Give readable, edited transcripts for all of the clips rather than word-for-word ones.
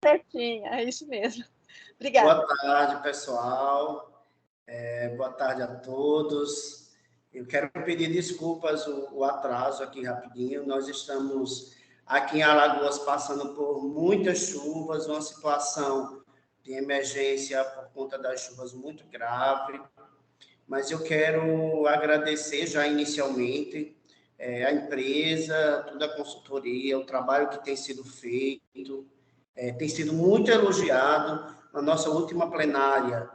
certinho, é isso mesmo. Obrigada. Boa tarde, pessoal. Boa tarde a todos. Eu quero pedir desculpas o atraso aqui rapidinho. Nós estamos aqui em Alagoas passando por muitas chuvas, uma situação de emergência por conta das chuvas muito grave. Mas eu quero agradecer já inicialmente a empresa, toda a consultoria, o trabalho que tem sido feito, tem sido muito elogiado. Na nossa última plenária,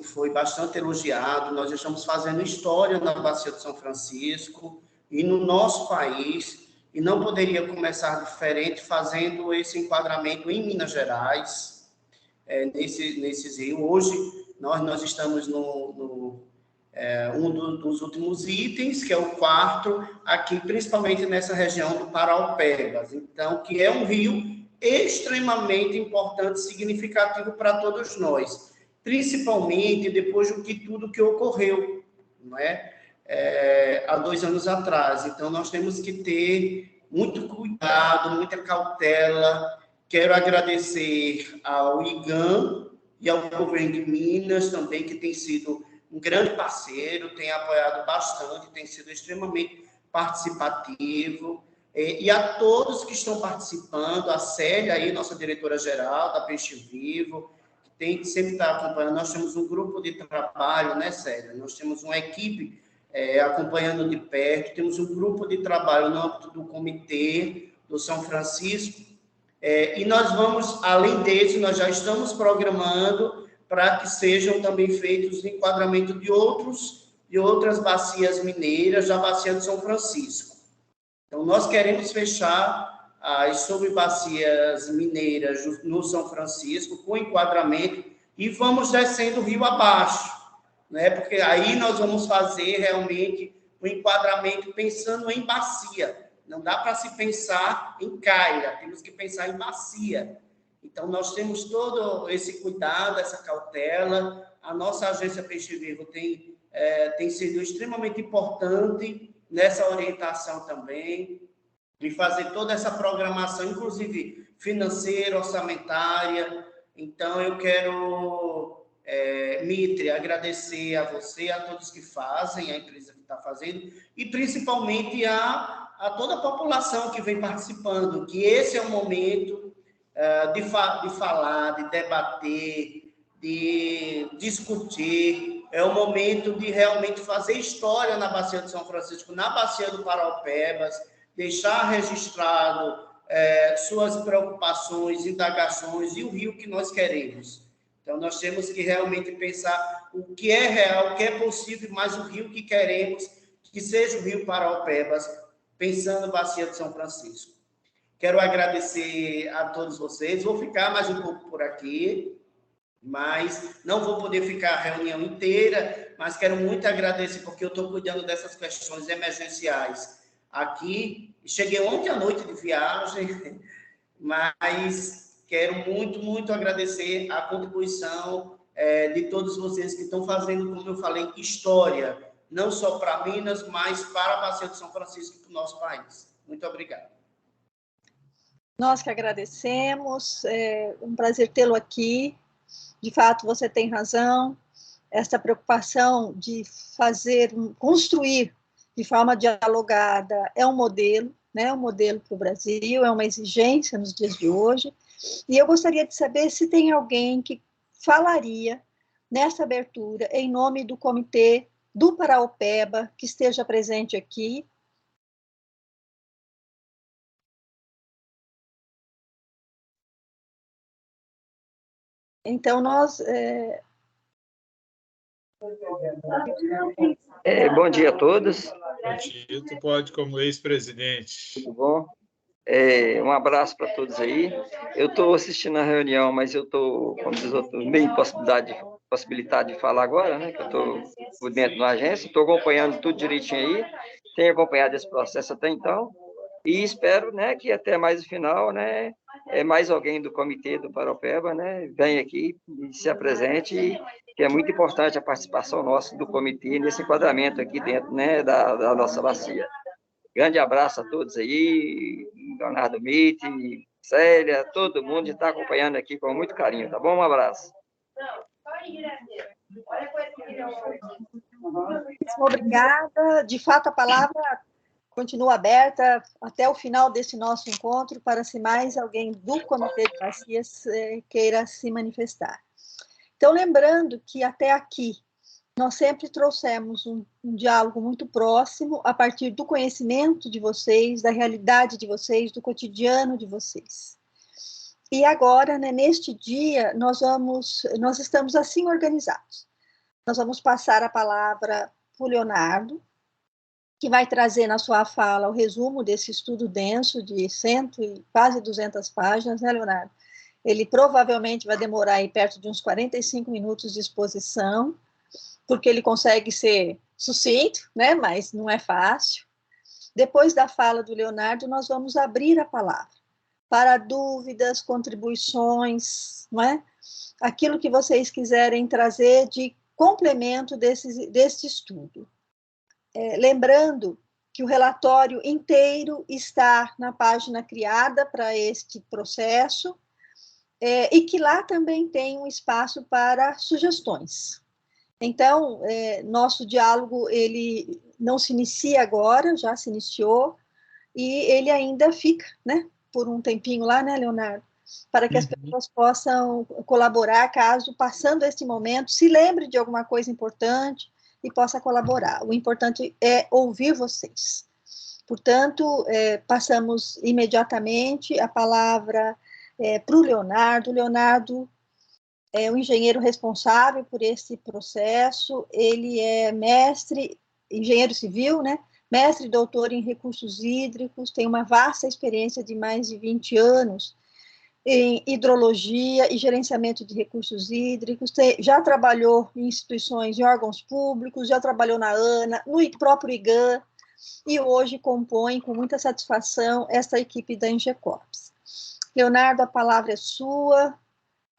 foi bastante elogiado. Nós estamos fazendo história na Bacia de São Francisco e no nosso país, e não poderia começar diferente fazendo esse enquadramento em Minas Gerais, nesses rios. Hoje, nós estamos dos últimos itens, que é o quarto, aqui, principalmente nessa região do Paraupebas, então, que é um rio extremamente importante, significativo para todos nós, principalmente depois de tudo que ocorreu, não é? Há 2 anos atrás. Então, nós temos que ter muito cuidado, muita cautela. Quero agradecer ao IGAM e ao governo de Minas também, que tem sido um grande parceiro, tem apoiado bastante, tem sido extremamente participativo. E a todos que estão participando, a Célia, aí, nossa diretora-geral da Peixe Vivo, que sempre está acompanhando. Nós temos um grupo de trabalho, né, Célia? Nós temos uma equipe acompanhando de perto, temos um grupo de trabalho no âmbito do comitê do São Francisco, e nós vamos, além disso, nós já estamos programando para que sejam também feitos o enquadramento de outras bacias mineiras da Bacia de São Francisco. Então, nós queremos fechar as subbacias mineiras no São Francisco com enquadramento e vamos descendo o rio abaixo, né? Porque aí nós vamos fazer realmente o enquadramento pensando em bacia. Não dá para se pensar em caia, temos que pensar em bacia. Então, nós temos todo esse cuidado, essa cautela. A nossa agência Peixe Vivo tem sido extremamente importante nessa orientação também, de fazer toda essa programação, inclusive financeira, orçamentária. Então, eu quero, Mitre, agradecer a você, a todos que fazem, a empresa que está fazendo, e principalmente a toda a população que vem participando, que esse é o momento de falar, de debater, de discutir. É o momento de realmente fazer história na Bacia de São Francisco, na Bacia do Paraupebas, deixar registrado suas preocupações, indagações e o rio que nós queremos. Então, nós temos que realmente pensar o que é real, o que é possível, mas o rio que queremos, que seja o rio Paraupebas, pensando Bacia de São Francisco. Quero agradecer a todos vocês. Vou ficar mais um pouco por aqui, mas não vou poder ficar a reunião inteira, mas quero muito agradecer, porque eu estou cuidando dessas questões emergenciais aqui. Cheguei ontem à noite de viagem, mas quero muito, muito agradecer a contribuição de todos vocês que estão fazendo, como eu falei, história, não só para Minas, mas para a Bacia de São Francisco e para o nosso país. Muito obrigado. Nós que agradecemos, é um prazer tê-lo aqui. De fato, você tem razão, essa preocupação de construir de forma dialogada é um modelo, né? Um modelo para o Brasil, é uma exigência nos dias de hoje. E eu gostaria de saber se tem alguém que falaria nessa abertura em nome do Comitê do Paraupeba, que esteja presente aqui. Então, nós... Bom dia a todos. Bom dia, tu pode como ex-presidente. Tudo bom? Um abraço para todos aí. Eu estou assistindo a reunião, mas eu estou, como diz outro, meio possibilidade de falar agora, né? Que eu estou por dentro da agência, estou acompanhando tudo direitinho aí, tenho acompanhado esse processo até então, e espero, né, que até mais o final, né, mais alguém do comitê do Paraupeba, né, venha aqui e se apresente, que é muito importante a participação nossa do comitê nesse enquadramento aqui dentro, né, da nossa bacia. Grande abraço a todos aí, Leonardo Mitre, Célia, todo mundo está acompanhando aqui com muito carinho, tá bom? Um abraço. Obrigada. De fato, a palavra continua aberta até o final desse nosso encontro para se mais alguém do Comitê de Bacias queira se manifestar. Então, lembrando que até aqui nós sempre trouxemos um diálogo muito próximo a partir do conhecimento de vocês, da realidade de vocês, do cotidiano de vocês. E agora, né, neste dia, nós estamos assim organizados. Nós vamos passar a palavra para o Leonardo, que vai trazer na sua fala o resumo desse estudo denso de quase 200 páginas, né, Leonardo? Ele provavelmente vai demorar aí perto de uns 45 minutos de exposição, porque ele consegue ser sucinto, né, mas não é fácil. Depois da fala do Leonardo, nós vamos abrir a palavra para dúvidas, contribuições, não é? Aquilo que vocês quiserem trazer de complemento desse estudo. Lembrando que o relatório inteiro está na página criada para este processo, e que lá também tem um espaço para sugestões. Então, nosso diálogo, ele não se inicia agora, já se iniciou, e ele ainda fica, né, por um tempinho lá, né, Leonardo? Para que as pessoas possam colaborar, caso, passando este momento, se lembre de alguma coisa importante e possa colaborar. O importante é ouvir vocês. Portanto, passamos imediatamente a palavra para o Leonardo. O Leonardo é o engenheiro responsável por esse processo, ele é mestre, engenheiro civil, né? Mestre e doutor em recursos hídricos, tem uma vasta experiência de mais de 20 anos em hidrologia e gerenciamento de recursos hídricos, já trabalhou em instituições e órgãos públicos, já trabalhou na ANA, no próprio IGAN, e hoje compõe com muita satisfação essa equipe da Engecorps. Leonardo, a palavra é sua,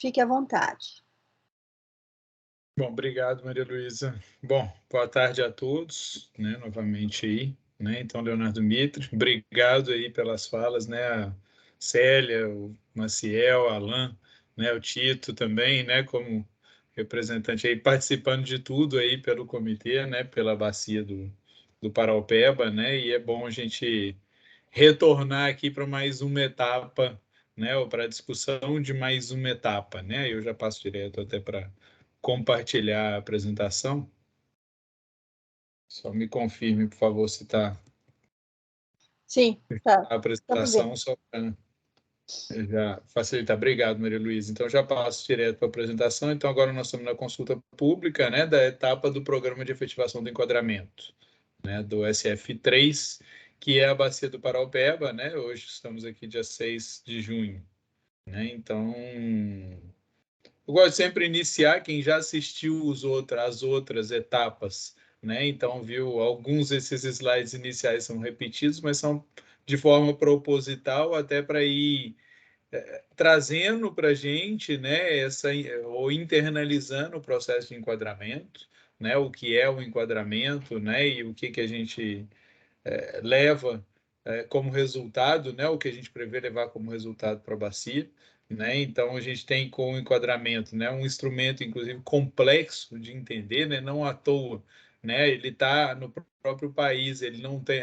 fique à vontade. Bom, obrigado, Maria Luísa. Bom, boa tarde a todos, né, novamente aí, né, então, Leonardo Mitre, obrigado aí pelas falas, né, a Célia, o Maciel, a Alain, né, o Tito também, né, como representante aí, participando de tudo aí pelo comitê, né, pela bacia do Paraopeba, né, e é bom a gente retornar aqui para mais uma etapa, né, ou para a discussão de mais uma etapa, né, eu já passo direto até para compartilhar a apresentação. Só me confirme, por favor, se está... Sim, tá. A apresentação, só para já facilitar. Obrigado, Maria Luísa. Então, já passo direto para a apresentação. Então, agora nós estamos na consulta pública, né, da etapa do Programa de Efetivação do Enquadramento, né, do SF3, que é a Bacia do Paraopeba, né? Hoje estamos aqui dia 6 de junho, né? Então, eu gosto de sempre iniciar quem já assistiu as outras etapas, né? Então, viu, alguns desses slides iniciais são repetidos, mas são de forma proposital, até para ir trazendo para a gente, né, ou internalizando o processo de enquadramento, né? O que é o enquadramento, né? E o que a gente leva como resultado, né? O que a gente prevê levar como resultado para a bacia. Né? Então, a gente tem com o enquadramento, né, um instrumento, inclusive, complexo de entender, né? Não à toa, né? Ele está no próprio país, a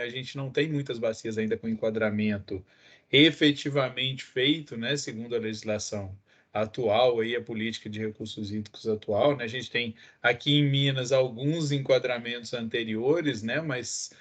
gente não tem muitas bacias ainda com enquadramento efetivamente feito, né, segundo a legislação atual, aí, a política de recursos hídricos atual. Né? A gente tem aqui em Minas alguns enquadramentos anteriores, né, mas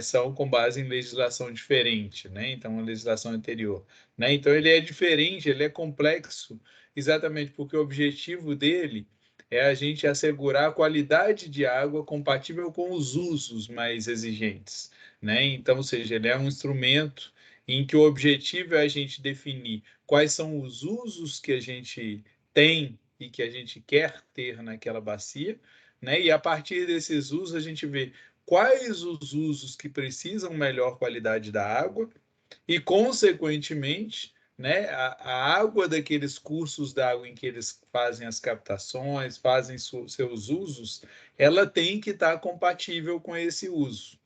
são com base em legislação diferente, né? Então, a legislação anterior, né? Então, ele é diferente, ele é complexo, exatamente porque o objetivo dele é a gente assegurar a qualidade de água compatível com os usos mais exigentes, né? Então, ou seja, ele é um instrumento em que o objetivo é a gente definir quais são os usos que a gente tem e que a gente quer ter naquela bacia, né? E a partir desses usos a gente vê quais os usos que precisam melhor qualidade da água e, consequentemente, né, a água daqueles cursos d'água em que eles fazem as captações, fazem seus usos, ela tem que estar compatível com esse uso.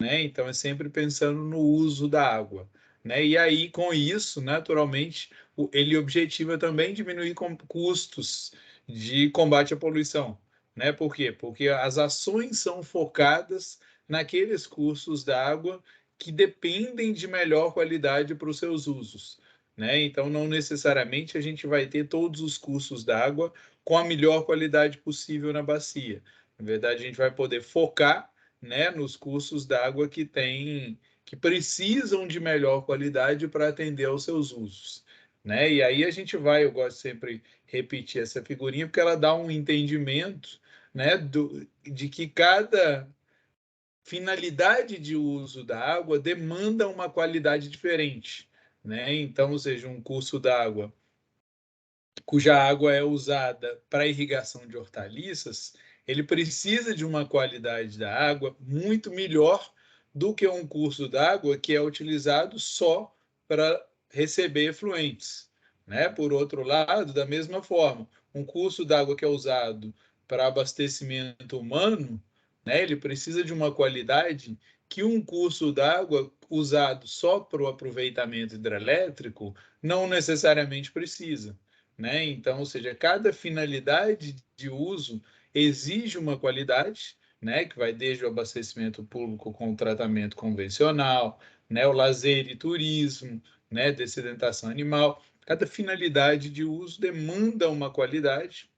Né? Então, é sempre pensando no uso da água. né? E aí, com isso, naturalmente, ele objetiva também diminuir custos de combate à poluição, né? Por quê? Porque as ações são focadas naqueles cursos d'água que dependem de melhor qualidade para os seus usos, né? Então, não necessariamente a gente vai ter todos os cursos d'água com a melhor qualidade possível na bacia. Na verdade, a gente vai poder focar, né, nos cursos d'água que precisam de melhor qualidade para atender aos seus usos, né? E aí a gente vai, eu gosto sempre repetir essa figurinha porque ela dá um entendimento, né, de que cada finalidade de uso da água demanda uma qualidade diferente, né? Então, ou seja, um curso d'água cuja água é usada para irrigação de hortaliças, ele precisa de uma qualidade da água muito melhor do que um curso d'água que é utilizado só para receber efluentes, né? Por outro lado, da mesma forma, um curso d'água que é usado para abastecimento humano, né? Ele precisa de uma qualidade que um curso d'água usado só para o aproveitamento hidrelétrico não necessariamente precisa, né? Então, ou seja, cada finalidade de uso exige uma qualidade, né? Que vai desde o abastecimento público com o tratamento convencional, né? O lazer e turismo, né? Dessedentação animal. Cada finalidade de uso demanda uma qualidade,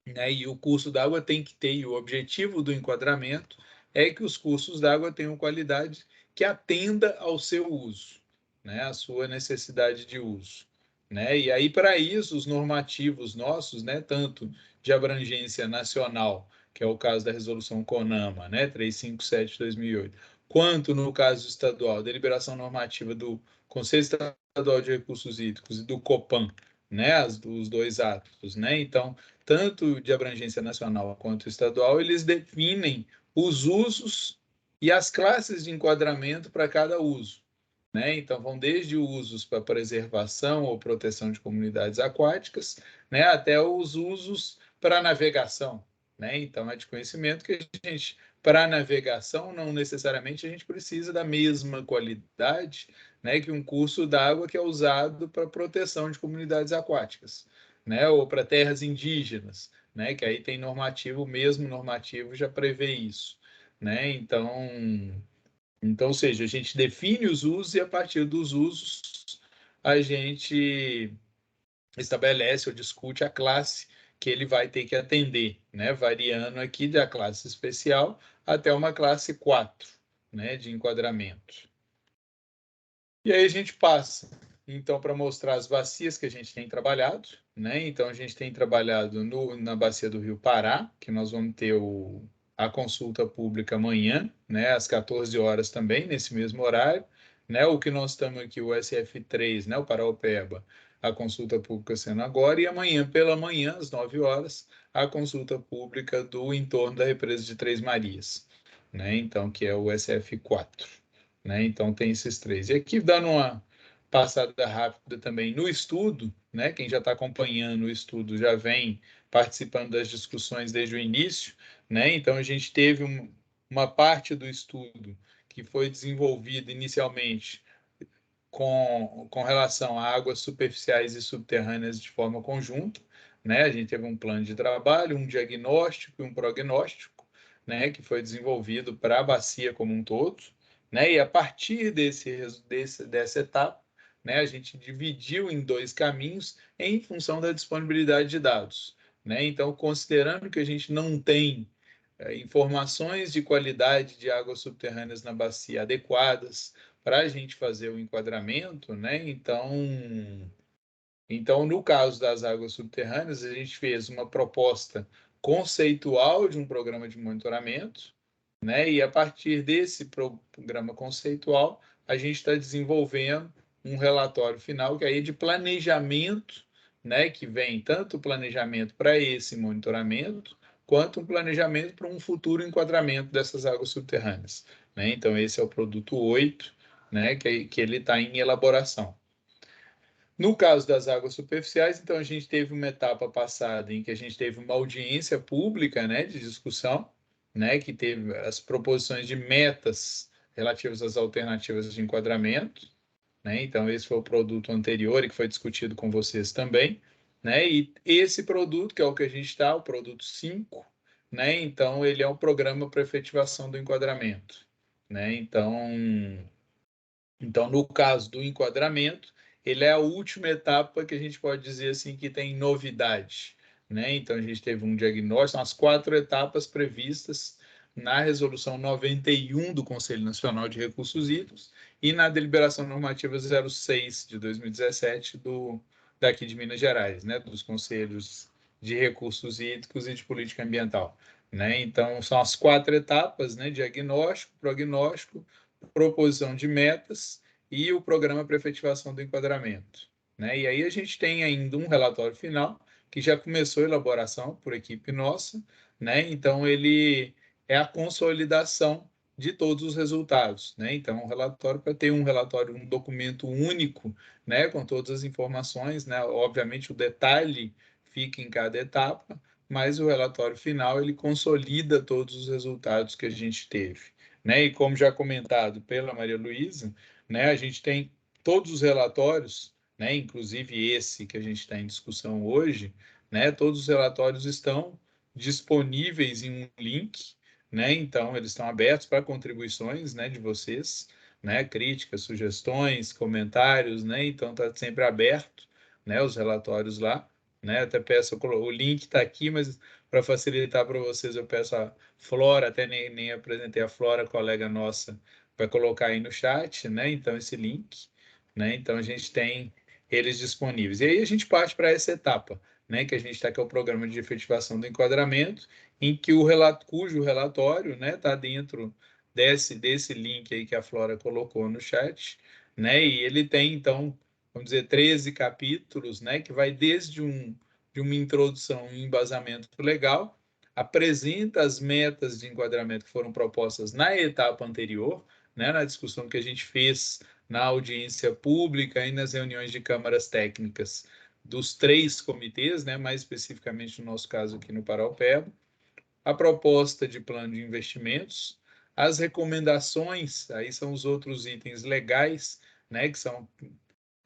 né? E o curso d'água tem que ter, e o objetivo do enquadramento é que os cursos d'água tenham qualidade que atenda ao seu uso, né? A sua necessidade de uso, né? E aí, para isso, os normativos nossos, né? Tanto de abrangência nacional, que é o caso da resolução CONAMA, né? 357/2008, quanto no caso estadual, deliberação normativa do Conselho Estadual de Recursos Hídricos e do COPAN, né? Os dois atos, né? Então, tanto de abrangência nacional quanto estadual, eles definem os usos e as classes de enquadramento para cada uso, né? Então, vão desde usos para preservação ou proteção de comunidades aquáticas, né, até os usos para navegação, né? Então, é de conhecimento que a gente, para navegação, não necessariamente a gente precisa da mesma qualidade, né, que um curso d'água que é usado para proteção de comunidades aquáticas, né, ou para terras indígenas, né, que aí tem normativo, o mesmo normativo já prevê isso, né? Então, ou seja, a gente define os usos e a partir dos usos a gente estabelece ou discute a classe que ele vai ter que atender, né? Variando aqui da classe especial até uma classe 4, né, de enquadramento. E aí a gente passa, então, para mostrar as bacias que a gente tem trabalhado, né? Então, a gente tem trabalhado na bacia do Rio Pará, que nós vamos ter a consulta pública amanhã, né? Às 14 horas também, nesse mesmo horário, né? O que nós estamos aqui, o SF3, né? O Paraopeba, a consulta pública sendo agora, e amanhã pela manhã, às 9 horas, a consulta pública do entorno da represa de Três Marias, né? Então, que é o SF4. Né? Então, tem esses três. E aqui, dando uma passada rápida também no estudo, né? Quem já está acompanhando o estudo já vem participando das discussões desde o início, né? Então, a gente teve uma parte do estudo que foi desenvolvida inicialmente com relação a águas superficiais e subterrâneas de forma conjunta, né? A gente teve um plano de trabalho, um diagnóstico e um prognóstico, né? Que foi desenvolvido para a bacia como um todo, né? E a partir dessa etapa, né? A gente dividiu em dois caminhos em função da disponibilidade de dados, né? Então, considerando que a gente não tem informações de qualidade de águas subterrâneas na bacia adequadas para a gente fazer o enquadramento, né? Então, no caso das águas subterrâneas, a gente fez uma proposta conceitual de um programa de monitoramento, né? E a partir desse programa conceitual, a gente está desenvolvendo um relatório final que aí é de planejamento, né? Que vem tanto o planejamento para esse monitoramento, quanto um planejamento para um futuro enquadramento dessas águas subterrâneas, né? Então, esse é o produto 8, né? Que ele está em elaboração. No caso das águas superficiais, então a gente teve uma etapa passada em que a gente teve uma audiência pública, né, de discussão, né, que teve as proposições de metas relativas às alternativas de enquadramento, né? Então, esse foi o produto anterior e que foi discutido com vocês também, né? E esse produto, que é o que a gente está, o produto 5, né? Então, ele é um programa para efetivação do enquadramento, né? Então, no caso do enquadramento, ele é a última etapa que a gente pode dizer assim que tem novidade, né? Então, a gente teve um diagnóstico, são as 4 etapas previstas na Resolução 91 do Conselho Nacional de Recursos Hídricos e na Deliberação Normativa 06 de 2017 daqui de Minas Gerais, né? Dos Conselhos de Recursos Hídricos e de Política Ambiental, né? Então, são as 4 etapas, né? Diagnóstico, prognóstico, proposição de metas e o programa para efetivação do enquadramento, né? E aí a gente tem ainda um relatório final que já começou a elaboração por equipe nossa, né? Então ele é a consolidação de todos os resultados, né? Então um relatório para ter um relatório, um documento único, né? Com todas as informações, né? Obviamente o detalhe fica em cada etapa, mas o relatório final ele consolida todos os resultados que a gente teve, né? E como já comentado pela Maria Luísa, né, a gente tem todos os relatórios, né, inclusive esse que a gente está em discussão hoje, né, todos os relatórios estão disponíveis em um link, né, então eles estão abertos para contribuições, né, de vocês, né, críticas, sugestões, comentários, né, então está sempre aberto, né, os relatórios lá, né, até peço, o link está aqui, mas para facilitar para vocês eu peço a Flora, até nem apresentei a Flora, colega nossa, vai colocar aí no chat, né? Então, esse link, né? Então, a gente tem eles disponíveis. E aí a gente parte para essa etapa, né? Que a gente está, que é o programa de efetivação do enquadramento, em que cujo relatório, né? Está dentro desse link aí que a Flora colocou no chat, né? E ele tem, então, vamos dizer, 13 capítulos, né? Que vai desde de uma introdução e um embasamento legal, apresenta as metas de enquadramento que foram propostas na etapa anterior, né, na discussão que a gente fez na audiência pública e nas reuniões de câmaras técnicas dos 3 comitês, né, mais especificamente no nosso caso aqui no Paraupeba, a proposta de plano de investimentos, as recomendações, aí são os outros itens legais, né, que são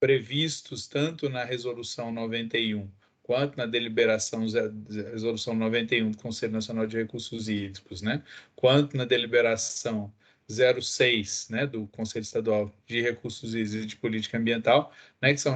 previstos tanto na Resolução 91 quanto na deliberação Resolução 91 do Conselho Nacional de Recursos Hídricos, né? Quanto na deliberação 06, né, do Conselho Estadual de Recursos Hídricos e de Política Ambiental, né, que são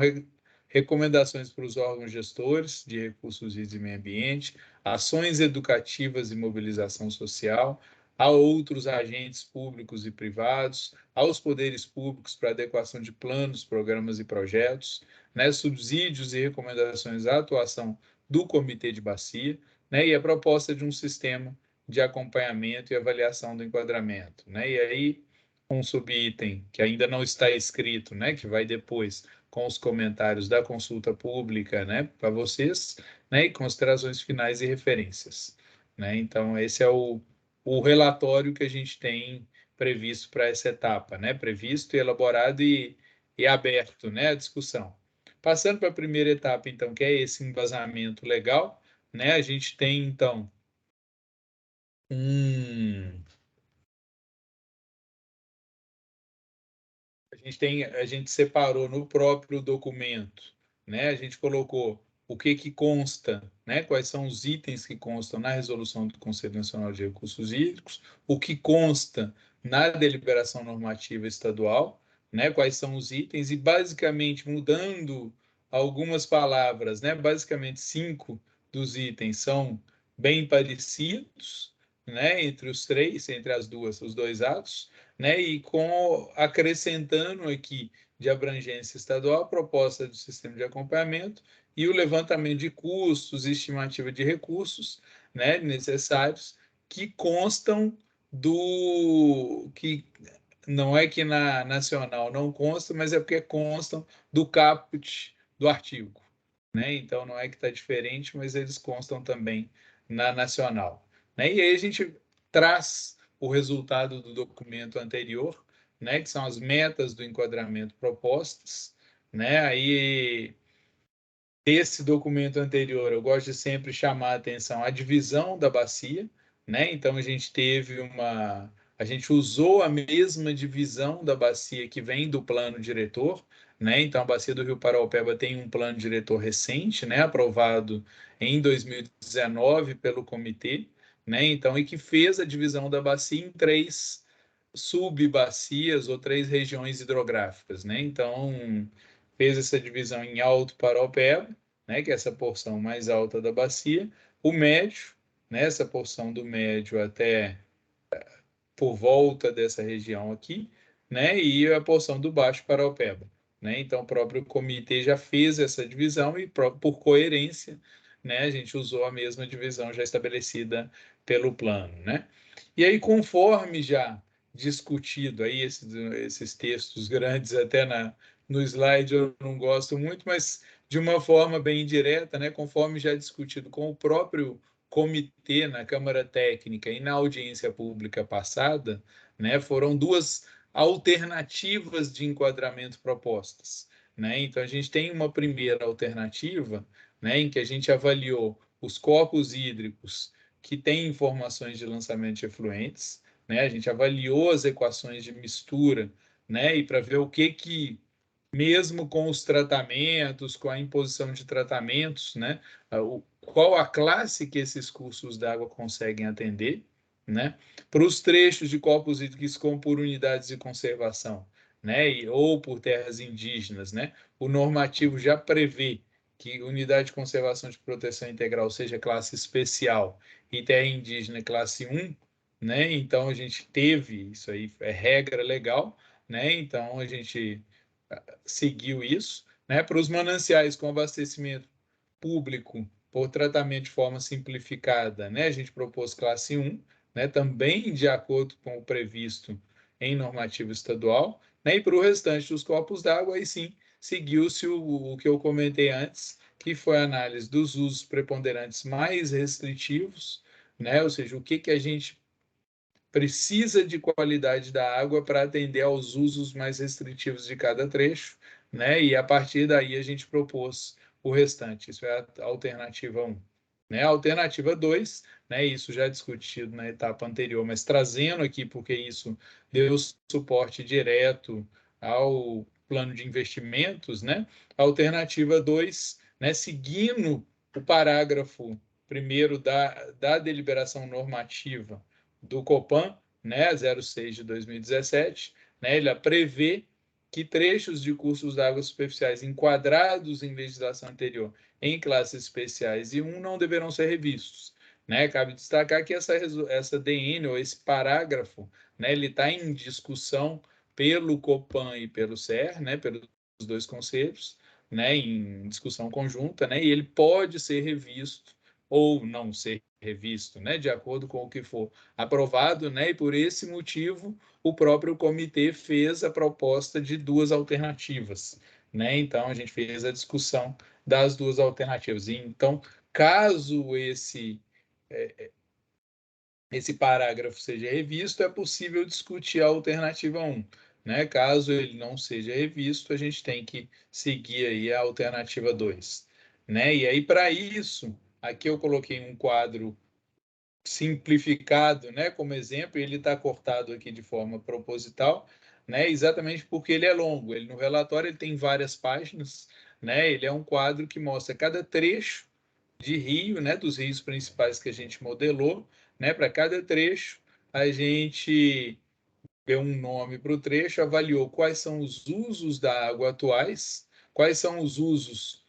recomendações para os órgãos gestores de recursos hídricos e meio ambiente, ações educativas e mobilização social, a outros agentes públicos e privados, aos poderes públicos para adequação de planos, programas e projetos, né, subsídios e recomendações à atuação do Comitê de Bacia, né, e a proposta de um sistema de acompanhamento e avaliação do enquadramento, né, e aí um subitem que ainda não está escrito, né, que vai depois com os comentários da consulta pública, né, para vocês, né, e considerações finais e referências, né, então esse é o relatório que a gente tem previsto para essa etapa, né? Previsto, elaborado e aberto, né? A discussão. Passando para a primeira etapa, então, que é esse embasamento legal, né? A gente tem, então, a gente separou no próprio documento, né? A gente colocou o que consta, né? Quais são os itens que constam na resolução do Conselho Nacional de Recursos Hídricos, o que consta na deliberação normativa estadual, né? Quais são os itens e basicamente mudando algumas palavras, né? Basicamente 5 dos itens são bem parecidos, né? Entre os 3, entre os 2 atos, né? E acrescentando aqui de abrangência estadual a proposta do sistema de acompanhamento e o levantamento de custos e estimativa de recursos, né, necessários que constam que não é que na nacional não consta, mas é porque constam do caput do artigo, né? Então não é que está diferente, mas eles constam também na nacional, né? E aí a gente traz o resultado do documento anterior, né, que são as metas do enquadramento propostas, né? Aí desse documento anterior, eu gosto de sempre chamar a atenção a divisão da bacia, né? Então a gente teve a gente usou a mesma divisão da bacia que vem do plano diretor, né? Então, a bacia do Rio Paraopeba tem um plano diretor recente, né? Aprovado em 2019 pelo comitê, né? Então, e que fez a divisão da bacia em 3 subbacias ou 3 regiões hidrográficas, né? Então, fez essa divisão em Alto Paraopeba, né? Que é essa porção mais alta da bacia, o médio, né? Essa porção do médio até por volta dessa região aqui, né? E a porção do Baixo Paraopeba, né? Então, o próprio comitê já fez essa divisão e, por coerência, né? A gente usou a mesma divisão já estabelecida pelo plano, né? E aí, conforme já discutido aí esses textos grandes até no slide eu não gosto muito, mas de uma forma bem direta, né? Conforme já discutido com o próprio comitê na Câmara Técnica e na audiência pública passada, né, foram 2 alternativas de enquadramento propostas, né? Então a gente tem uma primeira alternativa, né, em que a gente avaliou os corpos hídricos que têm informações de lançamento de efluentes, né? A gente avaliou as equações de mistura, né, e para ver o que mesmo com os tratamentos, com a imposição de tratamentos, né? Qual a classe que esses cursos d'água conseguem atender, né? Para os trechos de corpos hídricos como por unidades de conservação, né? Ou por terras indígenas, né? O normativo já prevê que unidade de conservação de proteção integral seja classe especial e terra indígena classe 1, né? Então a gente teve isso aí, é regra legal, né? Então a gente seguiu isso, né? Para os mananciais com abastecimento público por tratamento de forma simplificada, né? A gente propôs classe 1, né? Também de acordo com o previsto em normativo estadual, né? E para o restante dos corpos d'água, aí sim, seguiu-se o que eu comentei antes, que foi a análise dos usos preponderantes mais restritivos, né? Ou seja, o que a gente precisa de qualidade da água para atender aos usos mais restritivos de cada trecho, né? E a partir daí a gente propôs o restante. Isso é a alternativa 1. Né? A alternativa 2, né? Isso já discutido na etapa anterior, mas trazendo aqui, porque isso deu suporte direto ao plano de investimentos, né? A alternativa 2, né? Seguindo o parágrafo primeiro da deliberação normativa do Copan, né, 06 de 2017, né, ele prevê que trechos de cursos d'água superficiais enquadrados em legislação anterior em classes especiais e 1 não deverão ser revistos. Né? Cabe destacar que essa DN, ou esse parágrafo, né, ele está em discussão pelo Copan e pelo CER, né, pelos 2 conselhos, né, em discussão conjunta, né, e ele pode ser revisto ou não ser revisto, né, de acordo com o que for aprovado, né, e por esse motivo o próprio comitê fez a proposta de 2 alternativas, né, então a gente fez a discussão das 2 alternativas. E, então, caso esse parágrafo seja revisto, é possível discutir a alternativa 1. Né? Caso ele não seja revisto, a gente tem que seguir aí a alternativa 2. Né? E aí, para isso, aqui eu coloquei um quadro simplificado, né, como exemplo, ele está cortado aqui de forma proposital, né, exatamente porque ele é longo. Ele no relatório ele tem várias páginas, né, ele é um quadro que mostra cada trecho de rio, né, dos rios principais que a gente modelou, né, para cada trecho a gente deu um nome para o trecho, avaliou quais são os usos da água atuais, quais são os usos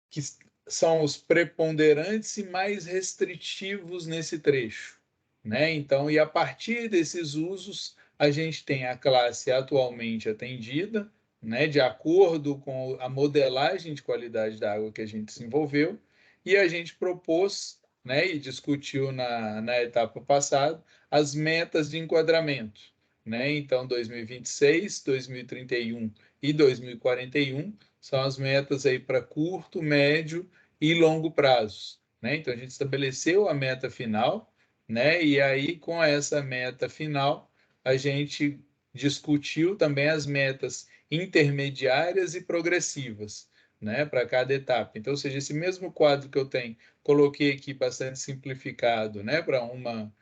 que são os preponderantes e mais restritivos nesse trecho, né? Então, e a partir desses usos, a gente tem a classe atualmente atendida, né, de acordo com a modelagem de qualidade da água que a gente desenvolveu, e a gente propôs, né, e discutiu na etapa passada, as metas de enquadramento, né? Então, 2026, 2031 e 2041 são as metas aí para curto, médio e longo prazos, né? Então a gente estabeleceu a meta final, né? E aí com essa meta final a gente discutiu também as metas intermediárias e progressivas, né? Para cada etapa. Então, ou seja, esse mesmo quadro que eu tenho, coloquei aqui bastante simplificado, né? Para uma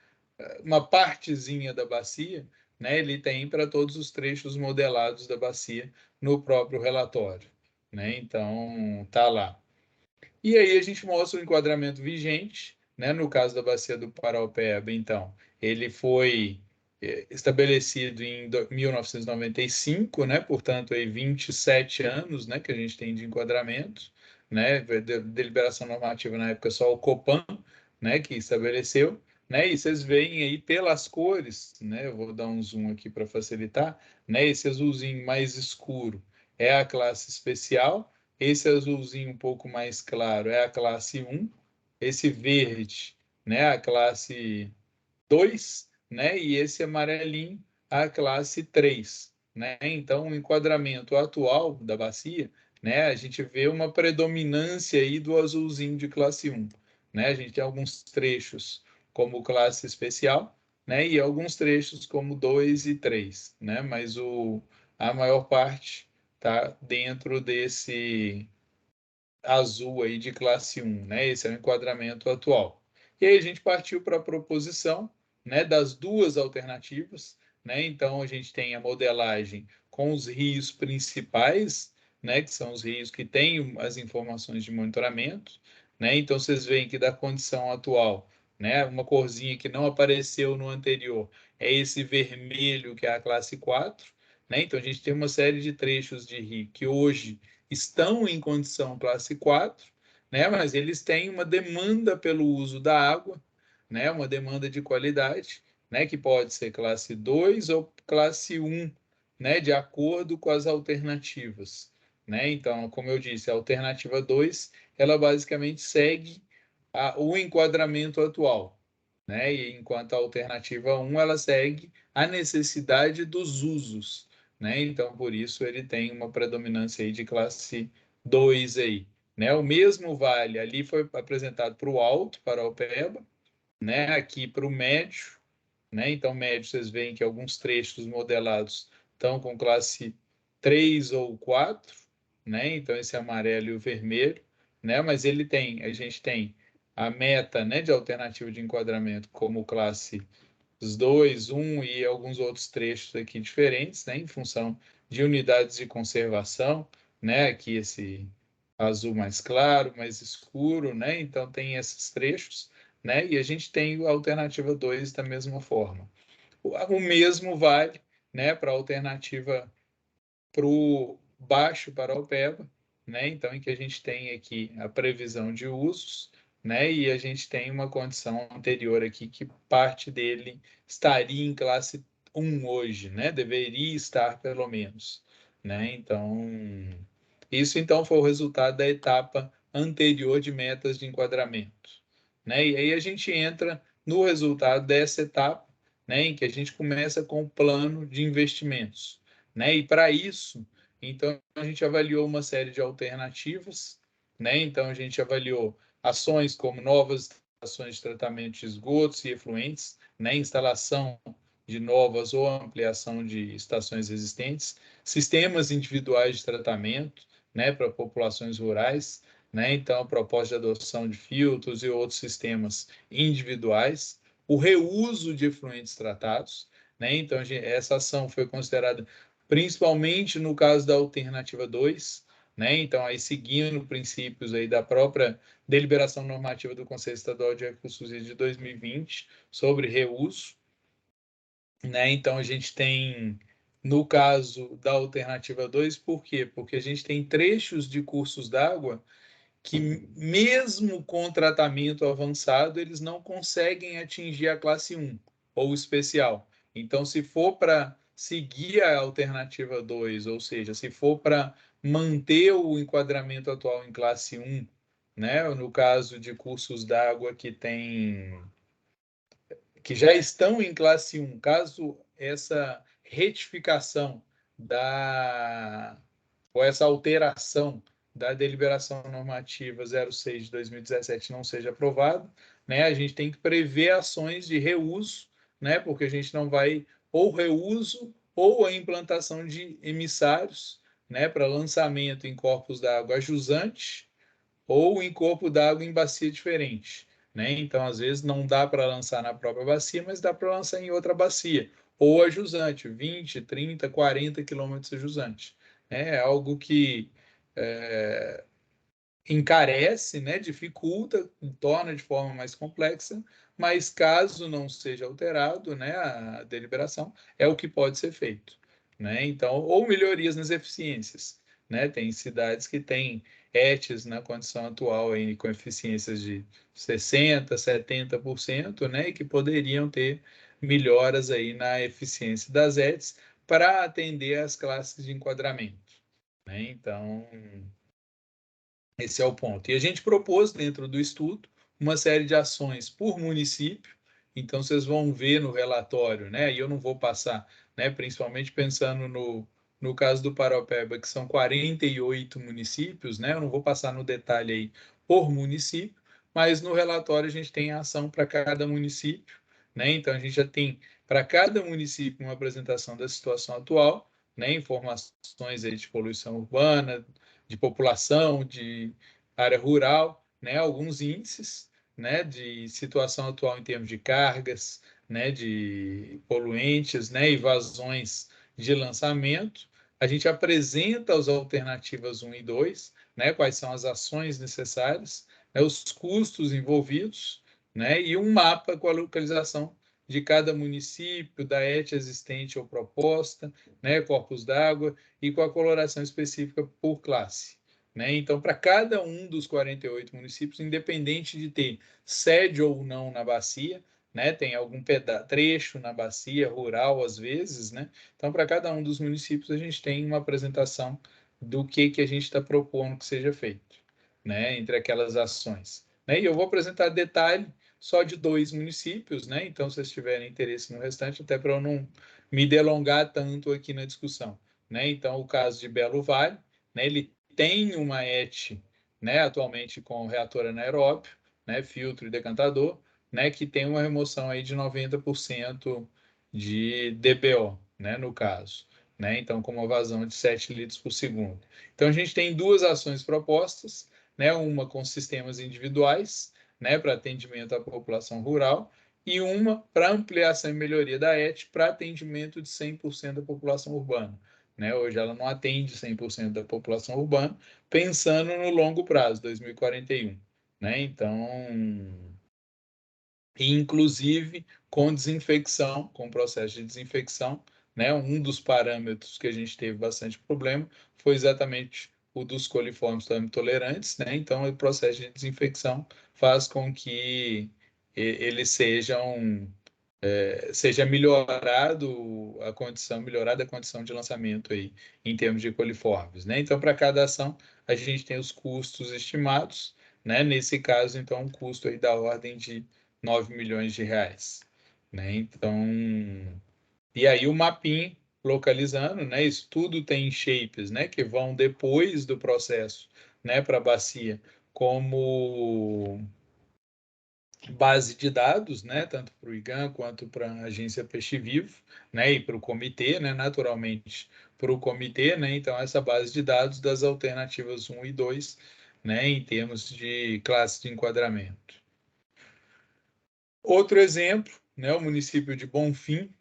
uma partezinha da bacia, né, ele tem para todos os trechos modelados da bacia no próprio relatório, né? Então, tá lá. E aí a gente mostra o enquadramento vigente, né? No caso da bacia do Paraopeba, então, ele foi estabelecido em 1995, né? Portanto, aí 27 anos, né, que a gente tem de enquadramento, né? Deliberação normativa na época só o Copan, né, que estabeleceu, né? E vocês veem aí pelas cores, né? Eu vou dar um zoom aqui para facilitar, né? Esse azulzinho mais escuro é a classe especial, esse azulzinho um pouco mais claro é a classe 1, esse verde, né, a classe 2, né, e esse amarelinho a classe 3, né? Então, o enquadramento atual da bacia, né, a gente vê uma predominância aí do azulzinho de classe 1, né? A gente tem alguns trechos como classe especial, né, e alguns trechos como 2 e 3, né? Mas a maior parte está dentro desse azul aí de classe 1, né? Esse é o enquadramento atual. E aí a gente partiu para a proposição, né, das duas alternativas, né? Então a gente tem a modelagem com os rios principais, né, que são os rios que têm as informações de monitoramento, né? Então vocês veem que da condição atual, né, uma corzinha que não apareceu no anterior, é esse vermelho que é a classe 4, né? Então a gente tem uma série de trechos de rio que hoje estão em condição classe 4, né? Mas eles têm uma demanda pelo uso da água, né? Uma demanda de qualidade, né? Que pode ser classe 2 ou classe 1, né? De acordo com as alternativas, né? Então, como eu disse, a alternativa 2, ela basicamente segue o enquadramento atual, né? E enquanto a alternativa 1, ela segue a necessidade dos usos, né? Então, por isso, ele tem uma predominância aí de classe 2 aí, né? O mesmo vale ali foi apresentado para o alto, para o Paraopeba, né? Aqui para o médio, né? Então, médio, vocês veem que alguns trechos modelados estão com classe 3 ou 4, né? Então, esse amarelo e o vermelho, né? Mas a gente tem a meta, né, de alternativa de enquadramento como classe 2, 1 e alguns outros trechos aqui diferentes, né, em função de unidades de conservação, né? Aqui esse azul mais claro, mais escuro, né? Então tem esses trechos, né? E a gente tem a alternativa 2 da mesma forma. O mesmo vale, né, para a alternativa para o baixo Paraopeba, né? Então, em que a gente tem aqui a previsão de usos, né? E a gente tem uma condição anterior aqui que parte dele estaria em classe 1 hoje, né? Deveria estar pelo menos, né? Então, isso então foi o resultado da etapa anterior de metas de enquadramento, né? E aí a gente entra no resultado dessa etapa, né, em que a gente começa com o plano de investimentos, né? E para isso, então a gente avaliou uma série de alternativas, né? Então a gente avaliou ações como novas estações de tratamento de esgotos e efluentes, né? Instalação de novas ou ampliação de estações existentes, sistemas individuais de tratamento, né, para populações rurais, né? Então a proposta de adoção de filtros e outros sistemas individuais, o reuso de efluentes tratados, né? Então essa ação foi considerada principalmente no caso da alternativa 2, né? Então, aí seguindo princípios aí da própria deliberação normativa do Conselho Estadual de Recursos de 2020 sobre reuso, né? Então, a gente tem, no caso da alternativa 2, por quê? Porque a gente tem trechos de cursos d'água que, mesmo com tratamento avançado, eles não conseguem atingir a classe 1 ou especial. Então, se for para seguir a alternativa 2, ou seja, se for para manter o enquadramento atual em classe 1, né, no caso de cursos d'água que já estão em classe 1, caso essa retificação ou essa alteração da deliberação normativa 06 de 2017 não seja aprovada, né, a gente tem que prever ações de reuso, né, porque a gente não vai ou reuso ou a implantação de emissários, né, para lançamento em corpos d'água jusante ou em corpo d'água em bacia diferente, né? Então, às vezes, não dá para lançar na própria bacia, mas dá para lançar em outra bacia, ou a jusante, 20, 30, 40 quilômetros a jusante. É algo que encarece, né, dificulta, torna de forma mais complexa, mas caso não seja alterado, né, a deliberação, é o que pode ser feito, né? Então, ou melhorias nas eficiências, né? Tem cidades que têm ETs na condição atual aí, com eficiências de 60%, 70%, né, e que poderiam ter melhoras aí na eficiência das ETs para atender às classes de enquadramento, né? Então, esse é o ponto. E a gente propôs, dentro do estudo, uma série de ações por município. Então, vocês vão ver no relatório, né? E eu não vou passar, né? Principalmente pensando no caso do Paraupeba, que são 48 municípios, né? Eu não vou passar no detalhe aí por município, mas no relatório a gente tem a ação para cada município, né? Então, a gente já tem para cada município uma apresentação da situação atual, né? Informações aí de poluição urbana, de população, de área rural, né, alguns índices, né, de situação atual em termos de cargas, né, de poluentes, né, e vazões de lançamento. A gente apresenta as alternativas 1 e 2, né, quais são as ações necessárias, né, os custos envolvidos, né, e um mapa com a localização de cada município, da ET existente ou proposta, né, corpos d'água, e com a coloração específica por classe, né? Então, para cada um dos 48 municípios, independente de ter sede ou não na bacia, né, tem algum trecho na bacia rural, às vezes, né? Então, para cada um dos municípios, a gente tem uma apresentação do que a gente está propondo que seja feito, né, entre aquelas ações, né? E eu vou apresentar detalhe só de 2 municípios, né? Então, se vocês tiverem interesse no restante, até para eu não me delongar tanto aqui na discussão, né? Então, o caso de Belo Vale, né? Ele tem uma ET, né? Atualmente com reator anaeróbio, né? Filtro e decantador, né? Que tem uma remoção aí de 90% de DBO, né? No caso, né? Então, com uma vazão de 7 litros por segundo. Então, a gente tem 2 ações propostas, né? Uma com sistemas individuais, né, para atendimento à população rural, e uma para ampliação e melhoria da ET para atendimento de 100% da população urbana, né? Hoje ela não atende 100% da população urbana, pensando no longo prazo, 2041, né? Então, inclusive com desinfecção, com processo de desinfecção, né? Um dos parâmetros que a gente teve bastante problema foi exatamente o dos coliformes tolerantes, né? Então, o processo de desinfecção faz com que eles seja melhorada a condição de lançamento aí, em termos de coliformes, né? Então, para cada ação, a gente tem os custos estimados, né? Nesse caso, então, um custo aí da ordem de 9 milhões de reais, né? Então, e aí o mapinha localizando, né? Isso tudo tem shapes, né? Que vão depois do processo, né? Para a bacia, como base de dados, né, tanto para o IGAM quanto para a agência Peixe Vivo, né, e para o comitê, né, naturalmente para o comitê, né, então essa base de dados das alternativas 1 e 2, né, em termos de classe de enquadramento. Outro exemplo, né, o município de Bonfim,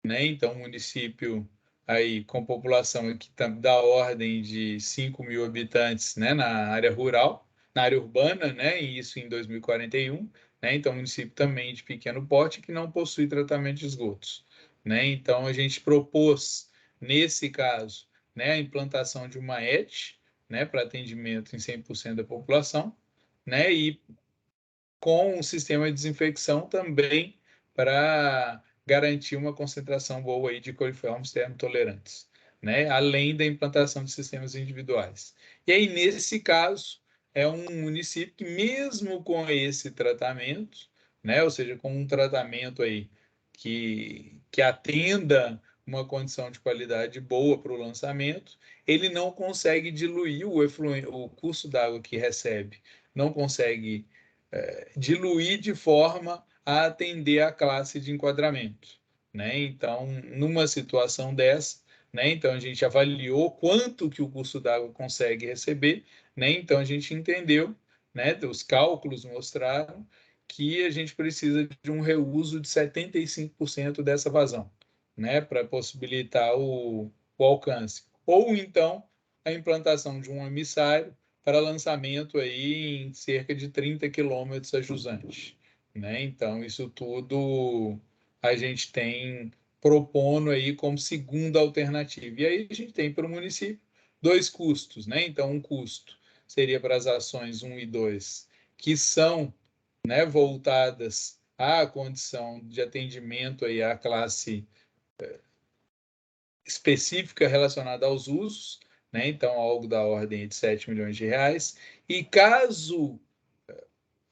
né, então município aí com população que da ordem de 5 mil habitantes, né, na área rural, na área urbana, né, e isso em 2041, né, então município também de pequeno porte que não possui tratamento de esgotos, né, então a gente propôs, nesse caso, né, a implantação de uma ET, né, para atendimento em 100% da população, né, e com um sistema de desinfecção também para garantir uma concentração boa aí de coliformes termotolerantes, né? Além da implantação de sistemas individuais. E aí, nesse caso, é um município que, mesmo com esse tratamento, né? Ou seja, com um tratamento aí que atenda uma condição de qualidade boa para o lançamento, ele não consegue diluir o curso d'água que recebe, não consegue diluir de forma a atender a classe de enquadramento, né? Então, numa situação dessa, né? Então a gente avaliou quanto que o curso d'água consegue receber, né? Então a gente entendeu, né? Os cálculos mostraram que a gente precisa de um reuso de 75% dessa vazão, né, para possibilitar o alcance. Ou então a implantação de um emissário para lançamento aí em cerca de 30 quilômetros a jusante, né? Então, isso tudo a gente tem propondo aí como segunda alternativa. E aí a gente tem para o município 2 custos, né? Então, um custo seria para as ações 1 e 2, que são, né, voltadas à condição de atendimento aí à classe específica relacionada aos usos, né? Então, algo da ordem de 7 milhões de reais. E caso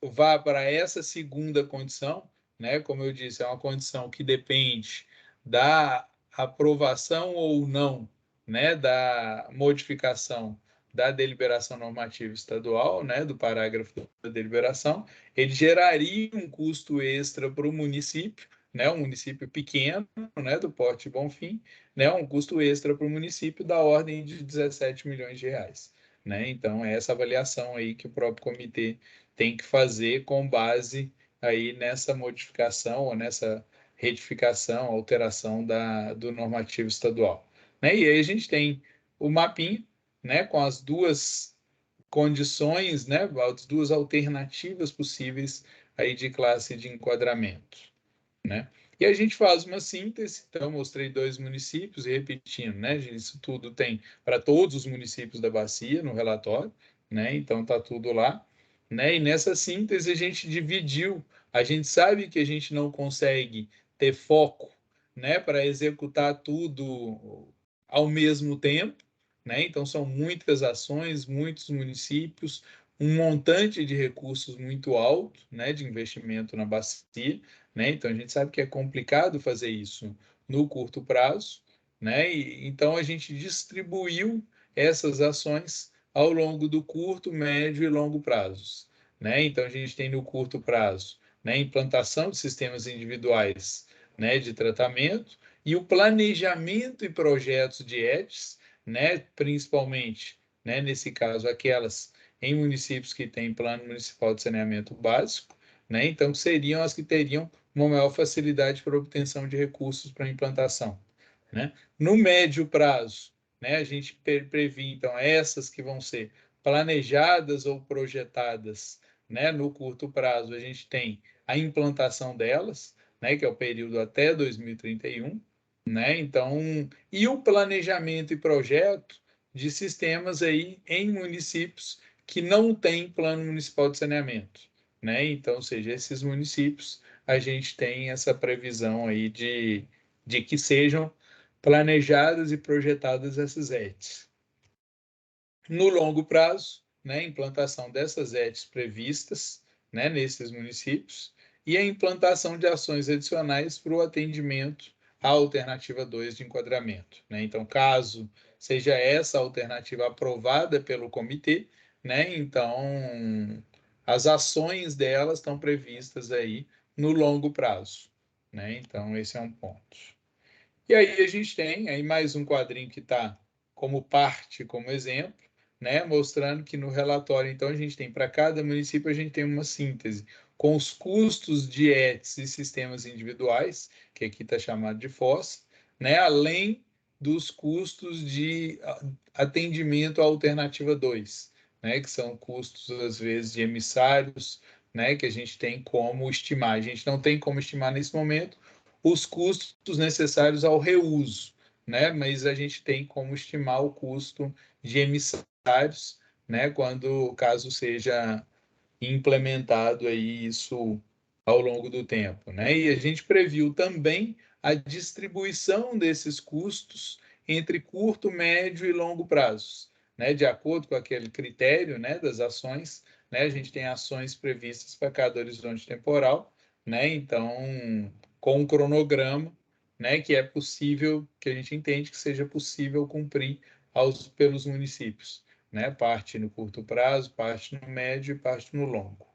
vá para essa segunda condição, né? Como eu disse, é uma condição que depende da aprovação ou não, né? Da modificação da deliberação normativa estadual, né? Do parágrafo da deliberação, ele geraria um custo extra para o município, né? Um município pequeno, né? Do porte Bonfim, né? Um custo extra para o município da ordem de 17 milhões de reais, né? Então, é essa avaliação aí que o próprio comitê tem que fazer com base aí nessa modificação ou nessa retificação, alteração do normativo estadual, né? E aí a gente tem o mapinha, né, com as duas condições, né, as duas alternativas possíveis aí de classe de enquadramento, né? E a gente faz uma síntese, então mostrei 2 municípios e repetindo, né, isso tudo tem para todos os municípios da bacia no relatório, né? Então tá tudo lá, né? E nessa síntese a gente dividiu, a gente sabe que a gente não consegue ter foco, né, para executar tudo ao mesmo tempo, né? Então são muitas ações, muitos municípios, um montante de recursos muito alto, né, de investimento na bacia, né? Então a gente sabe que é complicado fazer isso no curto prazo, né? E então a gente distribuiu essas ações ao longo do curto, médio e longo prazos, né? Então a gente tem no curto prazo, né, implantação de sistemas individuais, né, de tratamento e o planejamento e projetos de ETs, né, principalmente, né, nesse caso aquelas em municípios que têm plano municipal de saneamento básico, né? Então seriam as que teriam uma maior facilidade para obtenção de recursos para implantação, né? No médio prazo, né, a gente prevê, então, essas que vão ser planejadas ou projetadas, né, no curto prazo, a gente tem a implantação delas, né, que é o período até 2031, né? Então, e o planejamento e projeto de sistemas aí em municípios que não têm plano municipal de saneamento, né? Então, ou seja, esses municípios a gente tem essa previsão aí de que sejam planejadas e projetadas essas ETs. No longo prazo, né, implantação dessas ETs previstas, né, nesses municípios e a implantação de ações adicionais para o atendimento à alternativa 2 de enquadramento, né? Então, caso seja essa alternativa aprovada pelo comitê, né, então as ações delas estão previstas aí no longo prazo, né? Então, esse é um ponto. E aí a gente tem aí mais um quadrinho que está como parte, como exemplo, né? Mostrando que no relatório, então, a gente tem para cada município, a gente tem uma síntese com os custos de ETs e sistemas individuais, que aqui está chamado de FOS, né? Além dos custos de atendimento à alternativa 2, né? Que são custos, às vezes, de emissários, né? Que a gente tem como estimar. A gente não tem como estimar nesse momento os custos necessários ao reuso, né? Mas a gente tem como estimar o custo de emissários, né? Quando o caso seja implementado aí isso ao longo do tempo, né? E a gente previu também a distribuição desses custos entre curto, médio e longo prazos, né? De acordo com aquele critério, né, das ações, né? A gente tem ações previstas para cada horizonte temporal, né? Então, com um cronograma, né, que é possível, que a gente entende que seja possível cumprir pelos municípios, né? Parte no curto prazo, parte no médio e parte no longo,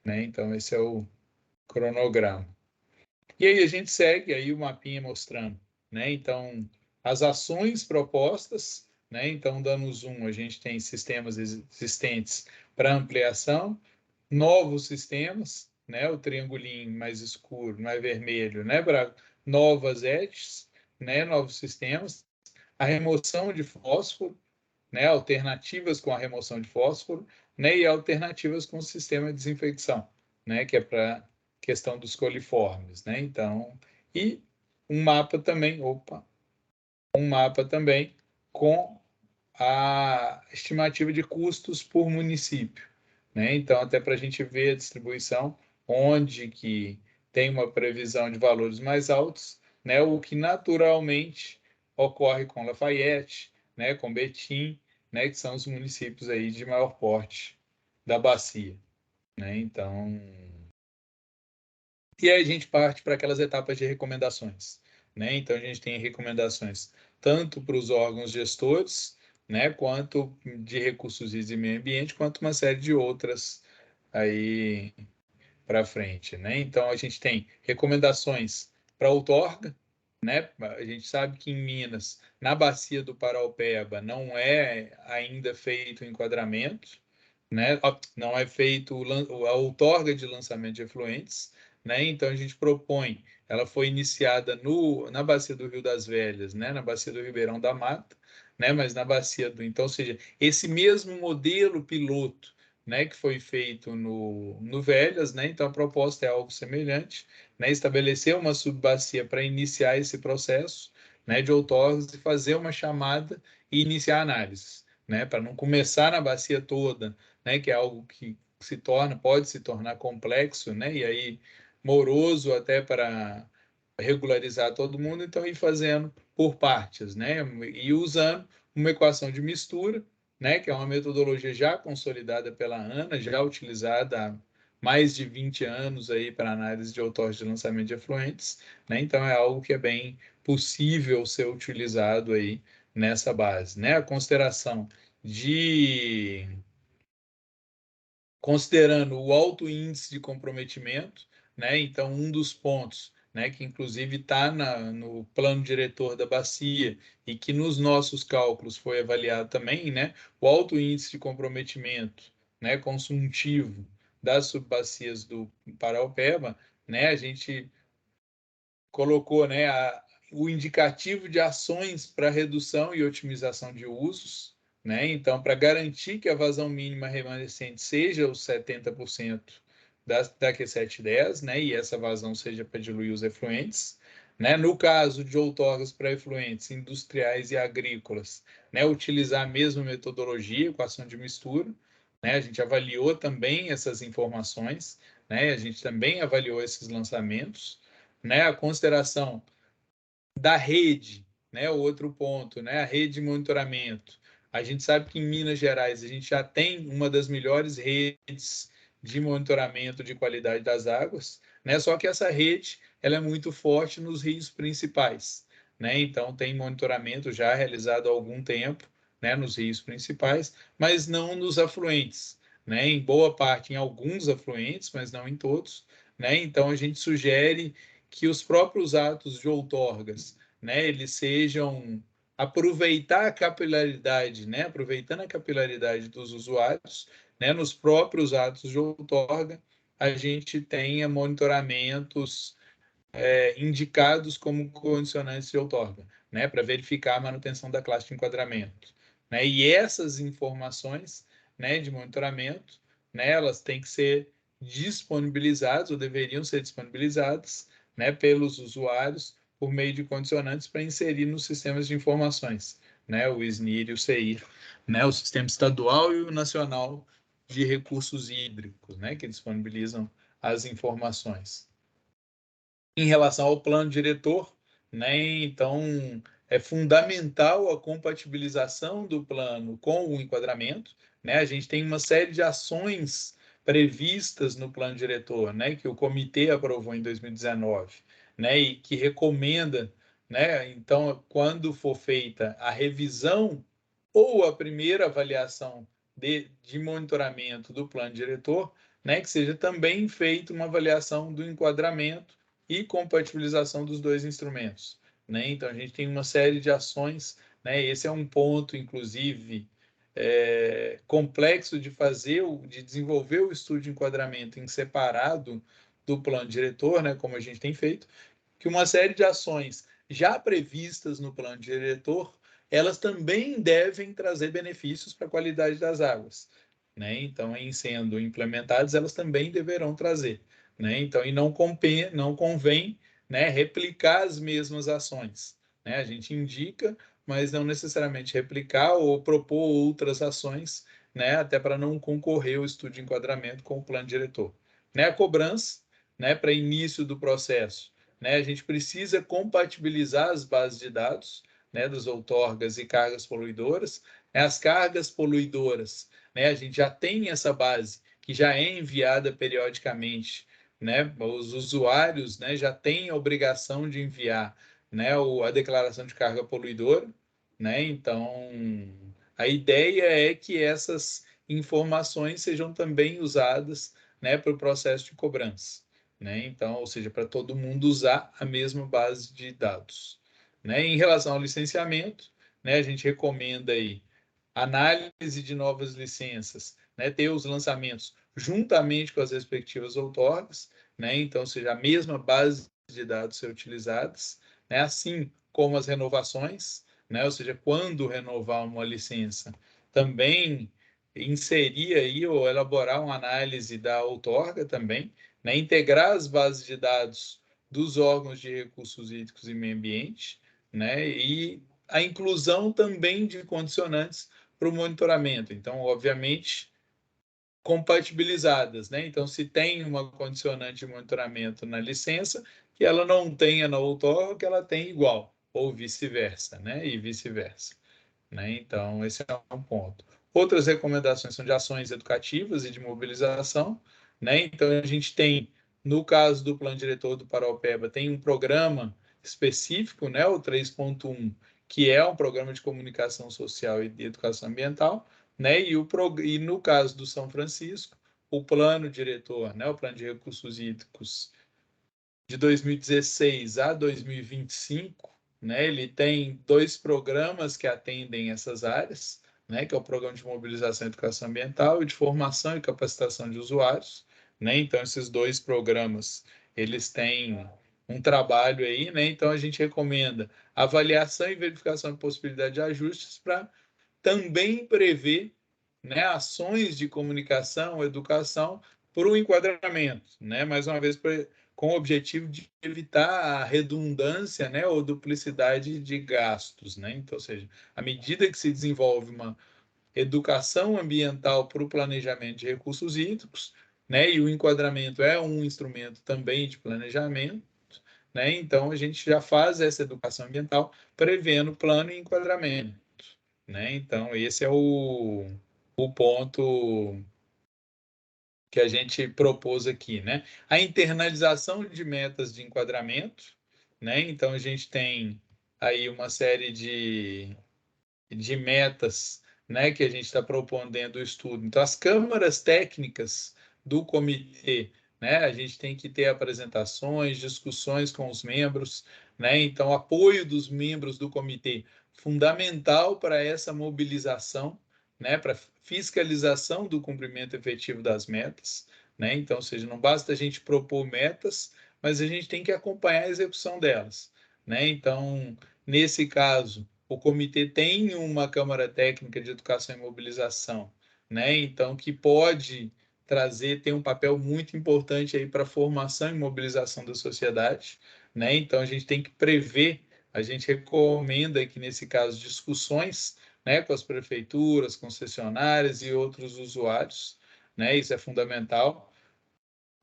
né? Então esse é o cronograma. E aí a gente segue aí o mapinha mostrando, né? Então as ações propostas, né? Então dando zoom, a gente tem sistemas existentes para ampliação, novos sistemas, né, o triangulinho mais escuro, mais vermelho, né, para novas ETs, né, novos sistemas, a remoção de fósforo, né, alternativas com a remoção de fósforo, né, e alternativas com o sistema de desinfecção, né, que é para questão dos coliformes, né? Então, e um mapa também, um mapa também com a estimativa de custos por município, né? Então, até para a gente ver a distribuição, onde que tem uma previsão de valores mais altos, né? O que naturalmente ocorre com Lafayette, né? Com Betim, né? Que são os municípios aí de maior porte da bacia, né? Então, e aí a gente parte para aquelas etapas de recomendações, né? Então, a gente tem recomendações tanto para os órgãos gestores, né, quanto de recursos hídricos e meio ambiente, quanto uma série de outras aí para frente, né? Então, a gente tem recomendações para a outorga, né? A gente sabe que em Minas, na bacia do Paraupeba, não é ainda feito o enquadramento, né? Não é feito a outorga de lançamento de efluentes, né? Então a gente propõe, ela foi iniciada na bacia do Rio das Velhas, né? Na bacia do Ribeirão da Mata, né? Mas na bacia do, então, ou seja, esse mesmo modelo piloto, né? Que foi feito no Velhas, né? Então a proposta é algo semelhante, né? Estabelecer uma subbacia para iniciar esse processo, né? De outorgas e fazer uma chamada e iniciar análises, né? Para não começar na bacia toda, né, que é algo que pode se tornar complexo, né, e aí moroso até para regularizar todo mundo, então ir fazendo por partes, né, e usando uma equação de mistura, né, que é uma metodologia já consolidada pela ANA, já utilizada há mais de 20 anos aí para análise de outorga de lançamento de efluentes, né, então é algo que é bem possível ser utilizado aí nessa base, né, a consideração de considerando o alto índice de comprometimento, né? Então, um dos pontos, né, que inclusive está no plano diretor da bacia e que nos nossos cálculos foi avaliado também, né? O alto índice de comprometimento, né, consuntivo das subbacias do Paraupeba, né? A gente colocou, né, o indicativo de ações para redução e otimização de usos, né? Então, para garantir que a vazão mínima remanescente seja os 70% da Q710, né? E essa vazão seja para diluir os efluentes, né? No caso de outorgas para efluentes industriais e agrícolas, né? Utilizar a mesma metodologia, equação de mistura, né? A gente avaliou também essas informações, né? A gente também avaliou esses lançamentos, né? A consideração da rede, né? O outro ponto, né? A rede de monitoramento. A gente sabe que em Minas Gerais a gente já tem uma das melhores redes de monitoramento de qualidade das águas, né? Só que essa rede ela é muito forte nos rios principais, né? Então tem monitoramento já realizado há algum tempo, né? Nos rios principais, mas não nos afluentes, né? Em boa parte, em alguns afluentes, mas não em todos, né? Então a gente sugere que os próprios atos de outorgas, né, eles sejam aproveitar a capilaridade, né, aproveitando a capilaridade dos usuários, né, nos próprios atos de outorga, a gente tenha monitoramentos indicados como condicionantes de outorga, né, para verificar a manutenção da classe de enquadramento, né, e essas informações, né, de monitoramento, né, elas têm que ser disponibilizadas ou deveriam ser disponibilizadas, né, pelos usuários por meio de condicionantes para inserir nos sistemas de informações, né, o SNIR e o CEIR, né, o Sistema Estadual e o Nacional de Recursos Hídricos, né, que disponibilizam as informações. Em relação ao plano diretor, né, então é fundamental a compatibilização do plano com o enquadramento, né, a gente tem uma série de ações previstas no plano diretor, né, que o comitê aprovou em 2019, né, e que recomenda, né, então, quando for feita a revisão ou a primeira avaliação de monitoramento do plano diretor, né, que seja também feita uma avaliação do enquadramento e compatibilização dos dois instrumentos, né? Então a gente tem uma série de ações, né? Esse é um ponto, inclusive, complexo de desenvolver o estudo de enquadramento em separado do plano diretor, né, como a gente tem feito, que uma série de ações já previstas no plano diretor, elas também devem trazer benefícios para a qualidade das águas, né? Então, em sendo implementadas, elas também deverão trazer, né? Então, e não convém, né, replicar as mesmas ações, né? A gente indica, mas não necessariamente replicar ou propor outras ações, né, até para não concorrer ao estudo de enquadramento com o plano diretor. Né, a cobrança, né, para início do processo, né, a gente precisa compatibilizar as bases de dados, né, das outorgas e cargas poluidoras. As cargas poluidoras, né, a gente já tem essa base que já é enviada periodicamente, né, os usuários, né, já têm a obrigação de enviar, né, a declaração de carga poluidora, né? Então, a ideia é que essas informações sejam também usadas, né, para o processo de cobrança, né? Então, ou seja, para todo mundo usar a mesma base de dados, né? Em relação ao licenciamento, né, a gente recomenda aí análise de novas licenças, né, ter os lançamentos juntamente com as respectivas outorgas, né? Então, ou seja, a mesma base de dados ser utilizadas, né, assim como as renovações, né, ou seja, quando renovar uma licença, também inserir aí ou elaborar uma análise da outorga também, né, integrar as bases de dados dos órgãos de recursos hídricos e meio ambiente, né, e a inclusão também de condicionantes para o monitoramento. Então, obviamente, compatibilizadas, né? Então, se tem uma condicionante de monitoramento na licença, que ela não tenha na outorga, que ela tem igual, ou vice-versa, né? E vice-versa, né? Então, esse é um ponto. Outras recomendações são de ações educativas e de mobilização, né? Então, a gente tem, no caso do plano diretor do Paraupeba, tem um programa específico, né? O 3.1, que é um programa de comunicação social e de educação ambiental, né? E no caso do São Francisco, o plano diretor, né? O plano de recursos hídricos de 2016 a 2025, né? Ele tem 2 programas que atendem essas áreas, né? Que é o programa de mobilização e educação ambiental e de formação e capacitação de usuários, né? Então esses 2 programas, eles têm um trabalho aí, né? Então a gente recomenda avaliação e verificação de possibilidade de ajustes para também prever, né, ações de comunicação, educação para o enquadramento, né? Mais uma vez, com o objetivo de evitar a redundância, né, ou duplicidade de gastos, né? Então, ou seja, à medida que se desenvolve uma educação ambiental para o planejamento de recursos hídricos, né, e o enquadramento é um instrumento também de planejamento, né? Então a gente já faz essa educação ambiental prevendo plano e enquadramento, né? Então esse é o ponto que a gente propôs aqui, né? A internalização de metas de enquadramento, né? Então a gente tem aí uma série de metas, né, que a gente está propondo dentro do estudo. Então as câmaras técnicas do comitê, né? A gente tem que ter apresentações, discussões com os membros, né? Então apoio dos membros do comitê fundamental para essa mobilização, né, para fiscalização do cumprimento efetivo das metas, né? Então, ou seja, não basta a gente propor metas, mas a gente tem que acompanhar a execução delas, né? Então, nesse caso, o comitê tem uma Câmara Técnica de Educação e Mobilização, né? Então, que pode ter um papel muito importante aí para a formação e mobilização da sociedade, né? Então, a gente tem que prever, a gente recomenda que, nesse caso, discussões, né, com as prefeituras, concessionárias e outros usuários, né? Isso é fundamental.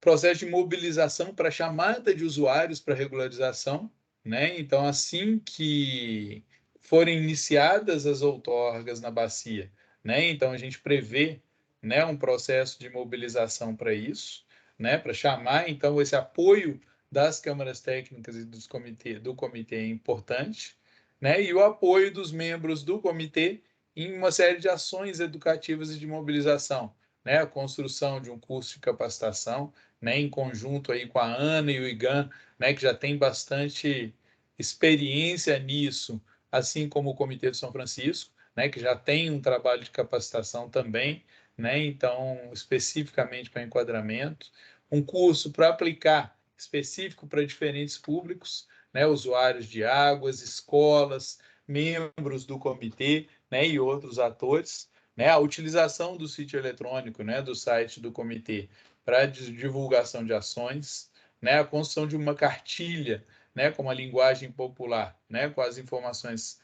Processo de mobilização para chamada de usuários para regularização, né? Então, assim que forem iniciadas as outorgas na bacia, né? Então a gente prevê, né, um processo de mobilização para isso, né? Para chamar, então esse apoio das câmaras técnicas e do comitê é importante, né? E o apoio dos membros do comitê em uma série de ações educativas e de mobilização, né? A construção de um curso de capacitação, né? Em conjunto aí com a Ana e o IGAN, né? Que já tem bastante experiência nisso, assim como o Comitê de São Francisco, né, que já tem um trabalho de capacitação também, né, então, especificamente para enquadramento, um curso para aplicar específico para diferentes públicos, né, usuários de águas, escolas, membros do comitê, né, e outros atores, né, a utilização do sítio eletrônico, né, do site do comitê para divulgação de ações, né, a construção de uma cartilha, né, com uma linguagem popular, né, com as informações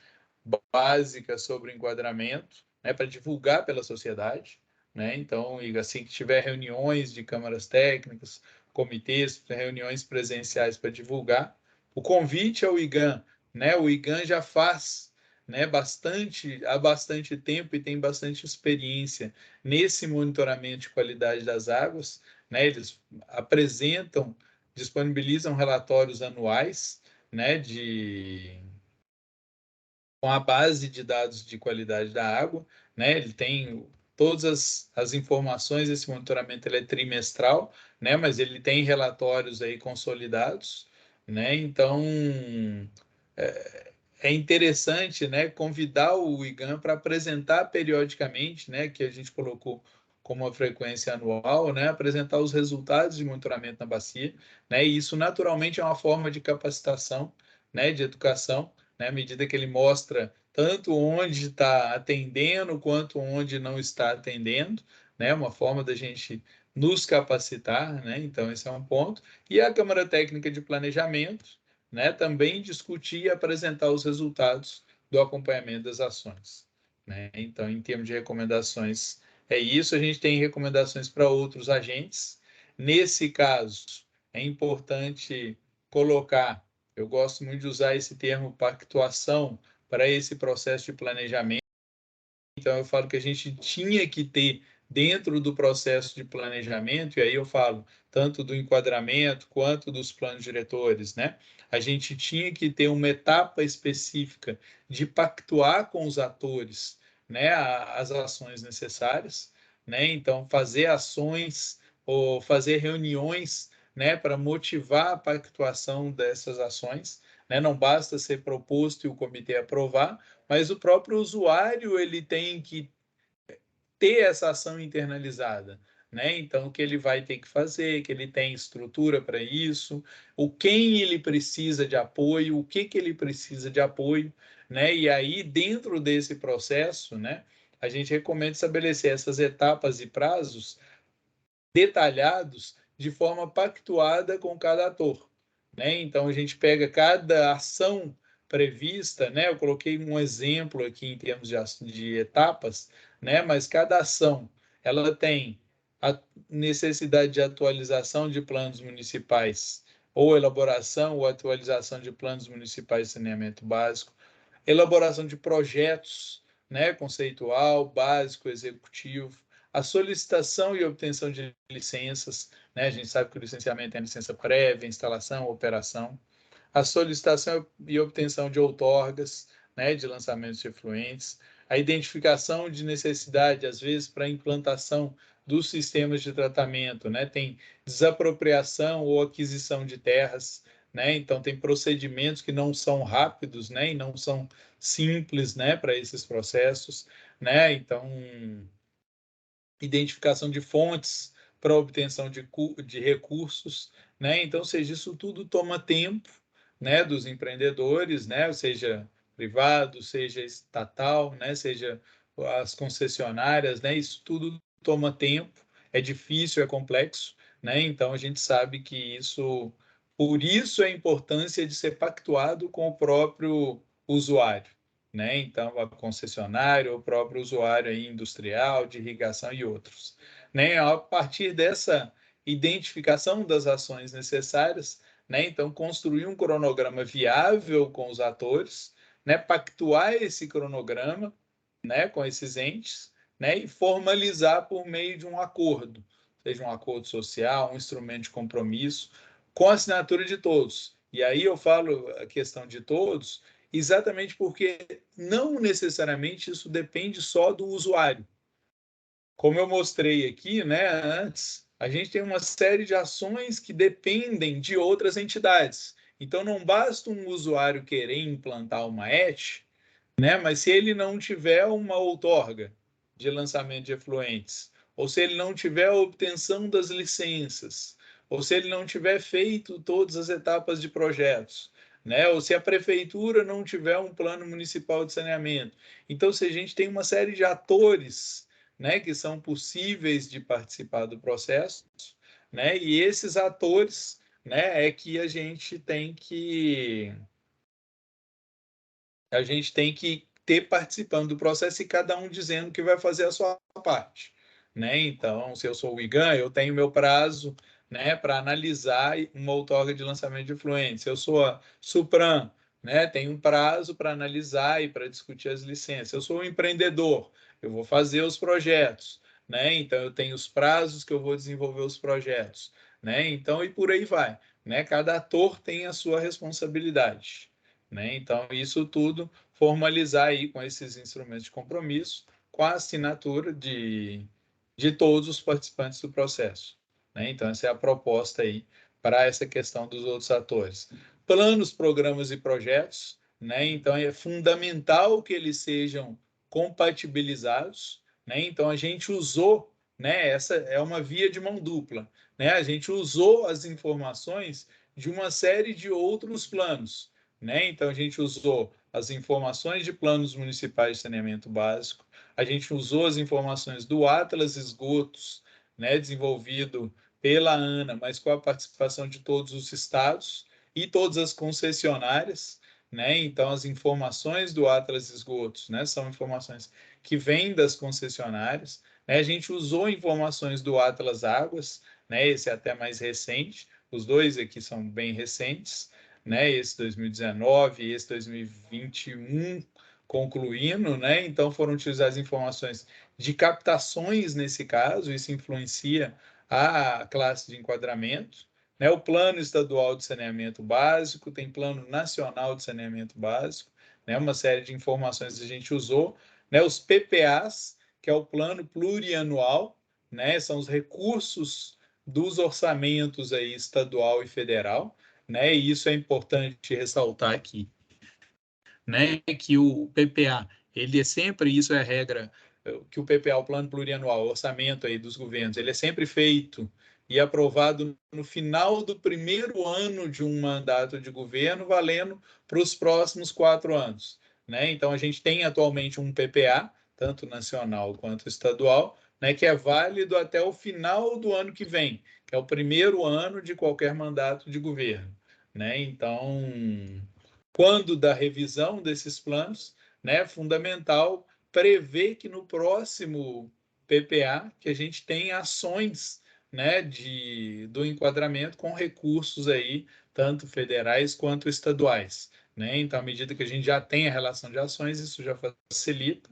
básicas sobre o enquadramento, né, para divulgar pela sociedade, né, então, e assim que tiver reuniões de câmaras técnicas, comitês, reuniões presenciais para divulgar, o convite ao IGAM, né, o IGAM já faz, né, há bastante tempo e tem bastante experiência nesse monitoramento de qualidade das águas, né, eles apresentam, disponibilizam relatórios anuais, né, com a base de dados de qualidade da água, né, ele tem todas as informações, esse monitoramento ele é trimestral, né, mas ele tem relatórios aí consolidados, né, então é interessante, né, convidar o IGAM para apresentar periodicamente, né, que a gente colocou como uma frequência anual, né, apresentar os resultados de monitoramento na bacia, né, e isso naturalmente é uma forma de capacitação, né, de educação, né, à medida que ele mostra tanto onde está atendendo quanto onde não está atendendo, né, uma forma da gente nos capacitar, né, então esse é um ponto. E a Câmara Técnica de Planejamento, né, também discutir e apresentar os resultados do acompanhamento das ações, né? Então, em termos de recomendações, é isso. A gente tem recomendações para outros agentes. Nesse caso, é importante colocar, eu gosto muito de usar esse termo pactuação para esse processo de planejamento. Então, eu falo que a gente tinha que ter dentro do processo de planejamento, e aí eu falo tanto do enquadramento quanto dos planos diretores, né? A gente tinha que ter uma etapa específica de pactuar com os atores, né, as ações necessárias, né? Então, fazer ações ou fazer reuniões, né, para motivar a pactuação dessas ações, né? Não basta ser proposto e o comitê aprovar, mas o próprio usuário ele tem que ter essa ação internalizada, né? Então, o que ele vai ter que fazer, que ele tem estrutura para isso, o quem ele precisa de apoio, o que ele precisa de apoio, né? E aí, dentro desse processo, né, a gente recomenda estabelecer essas etapas e prazos detalhados de forma pactuada com cada ator, né? Então a gente pega cada ação prevista, né? Eu coloquei um exemplo aqui em termos de etapas, né? Mas cada ação ela tem a necessidade de atualização de planos municipais ou elaboração ou atualização de planos municipais de saneamento básico, elaboração de projetos, né, conceitual, básico, executivo, a solicitação e obtenção de licenças, né, a gente sabe que o licenciamento é licença prévia, instalação, operação, a solicitação e obtenção de outorgas, né, de lançamentos de efluentes, a identificação de necessidade, às vezes, para a implantação dos sistemas de tratamento, né, tem desapropriação ou aquisição de terras, né, então tem procedimentos que não são rápidos, né, e não são simples, né, para esses processos, né, então identificação de fontes para obtenção de recursos, né? Então, seja, isso tudo toma tempo, né, dos empreendedores, né, seja privado, seja estatal, né, seja as concessionárias, né, isso tudo toma tempo, é difícil, é complexo, né? Então a gente sabe que isso, por isso a importância de ser pactuado com o próprio usuário, né? Então, a concessionária, o próprio usuário aí industrial, de irrigação e outros, né? A partir dessa identificação das ações necessárias, né? Então, construir um cronograma viável com os atores, né? Pactuar esse cronograma, né? Com esses entes, né? E formalizar por meio de um acordo, seja um acordo social, um instrumento de compromisso, com a assinatura de todos. E aí eu falo a questão de todos, exatamente porque não necessariamente isso depende só do usuário. Como eu mostrei aqui, né, antes, a gente tem uma série de ações que dependem de outras entidades. Então, não basta um usuário querer implantar uma ET, né? Mas se ele não tiver uma outorga de lançamento de efluentes, ou se ele não tiver a obtenção das licenças, ou se ele não tiver feito todas as etapas de projetos, né? Ou se a prefeitura não tiver um plano municipal de saneamento. Então, se a gente tem uma série de atores, né, que são possíveis de participar do processo, né? E esses atores, né, é que a gente tem que ter participando do processo e cada um dizendo que vai fazer a sua parte, né? Então, se eu sou o IGAN, eu tenho meu prazo, né, para analisar uma outorga de lançamento de efluentes. Se eu sou a Supram, né, tem um prazo para analisar e para discutir as licenças. Se eu sou um empreendedor, eu vou fazer os projetos, né? Então, eu tenho os prazos que eu vou desenvolver os projetos, né? Então, e por aí vai, né? Cada ator tem a sua responsabilidade, né? Então, isso tudo formalizar aí com esses instrumentos de compromisso, com a assinatura de todos os participantes do processo, né? Então, essa é a proposta aí para essa questão dos outros atores. Planos, programas e projetos, né? Então, é fundamental que eles sejam compatibilizados, né? Então, a gente usou, né? Essa é uma via de mão dupla, né? A gente usou as informações de uma série de outros planos, né? Então, a gente usou as informações de planos municipais de saneamento básico, a gente usou as informações do Atlas Esgotos, né, desenvolvido pela ANA, mas com a participação de todos os estados e todas as concessionárias, né? Então, as informações do Atlas Esgotos, né, são informações que vêm das concessionárias, né? A gente usou informações do Atlas Águas, né, esse é até mais recente, os dois aqui são bem recentes, né? Esse 2019 e esse 2021 concluindo, né? Então foram utilizadas informações de captações nesse caso, isso influencia a classe de enquadramento, né? O Plano Estadual de Saneamento Básico, tem Plano Nacional de Saneamento Básico, né? Uma série de informações a gente usou, né? Os PPAs, que é o Plano Plurianual, né? São os recursos dos orçamentos aí estadual e federal, né? E isso é importante ressaltar aqui, né? Que o PPA, ele é sempre, isso é a regra, que o PPA, o Plano Plurianual, o orçamento aí dos governos, ele é sempre feito e aprovado no final do primeiro ano de um mandato de governo, valendo para os próximos 4 anos, né? Então, a gente tem atualmente um PPA, tanto nacional quanto estadual, né, que é válido até o final do ano que vem, que é o primeiro ano de qualquer mandato de governo, né? Então, quando da revisão desses planos, né, é fundamental prever que no próximo PPA que a gente tem ações, né, do enquadramento com recursos aí, tanto federais quanto estaduais, né? Então, à medida que a gente já tem a relação de ações, isso já facilita.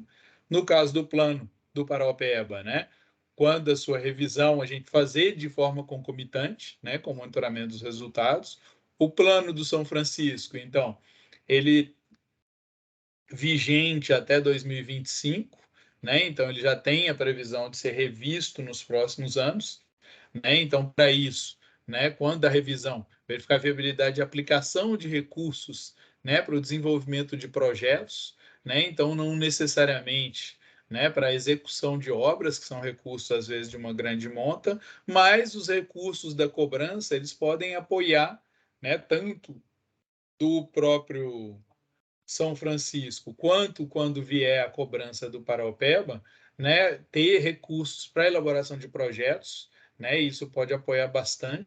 No caso do plano do Paraopeba, né, quando a sua revisão a gente fazer de forma concomitante, né, com o monitoramento dos resultados. O plano do São Francisco, então, ele vigente até 2025, né? Então ele já tem a previsão de ser revisto nos próximos anos, né? Então, para isso, né, quando da revisão, verificar a viabilidade de aplicação de recursos, né, para o desenvolvimento de projetos, né? Então não necessariamente, né, para a execução de obras, que são recursos às vezes de uma grande monta, mas os recursos da cobrança, eles podem apoiar, né, tanto do próprio São Francisco, quanto quando vier a cobrança do Paraopeba, né, ter recursos para elaboração de projetos, né, isso pode apoiar bastante,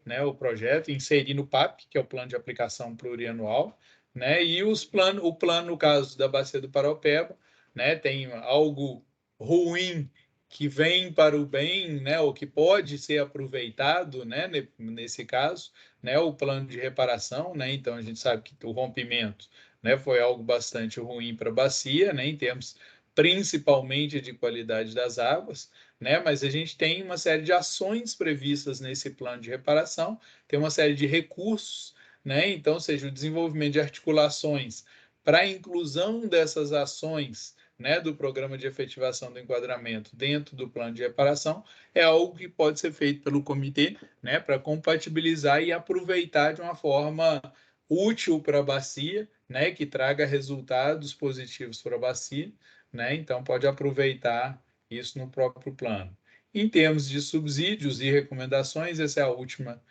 né, o projeto, inserir no PAP, que é o Plano de Aplicação Plurianual, né, e o plano, no caso da Bacia do Paraopeba, né, tem algo ruim que vem para o bem, né, ou que pode ser aproveitado, né, nesse caso, né, o plano de reparação, né, então a gente sabe que o rompimento, né, foi algo bastante ruim para a bacia, né, em termos principalmente de qualidade das águas, né, mas a gente tem uma série de ações previstas nesse plano de reparação, tem uma série de recursos, né, então, ou seja, o desenvolvimento de articulações para a inclusão dessas ações, né, do programa de efetivação do enquadramento dentro do plano de reparação, é algo que pode ser feito pelo comitê, né, para compatibilizar e aproveitar de uma forma útil para a bacia, né, que traga resultados positivos para a bacia, né? Então pode aproveitar isso no próprio plano. Em termos de subsídios e recomendações, essa é a última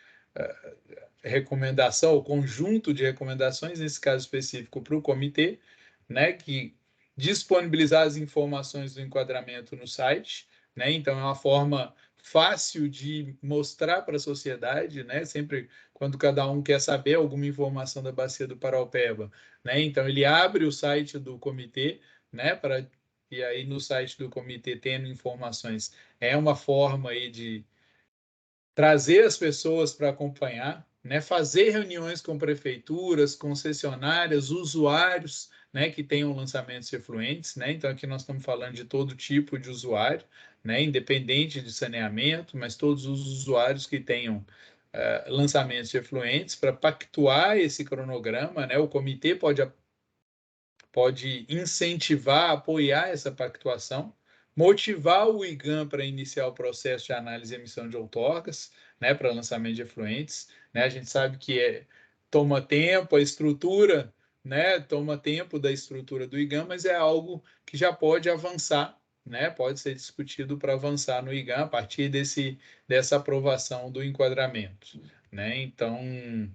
recomendação, o conjunto de recomendações, nesse caso específico para o comitê, né, que disponibilizar as informações do enquadramento no site, né? Então é uma forma fácil de mostrar para a sociedade, né? Sempre quando cada um quer saber alguma informação da bacia do Paraopeba, né? Então ele abre o site do comitê, né? E aí no site do comitê tendo informações é uma forma aí de trazer as pessoas para acompanhar, né? Fazer reuniões com prefeituras, concessionárias, usuários, né? Que tenham lançamentos efluentes, né? Então aqui nós estamos falando de todo tipo de usuário, né? Independente de saneamento, mas todos os usuários que tenham lançamentos de efluentes para pactuar esse cronograma, né? O comitê pode incentivar, apoiar essa pactuação, motivar o IGAM para iniciar o processo de análise e emissão de outorgas, né, para lançamento de efluentes. Né? A gente sabe que toma tempo, a estrutura, né, toma tempo da estrutura do IGAM, mas é algo que já pode avançar, né, pode ser discutido para avançar no IGAM a partir dessa aprovação do enquadramento. Né? Então,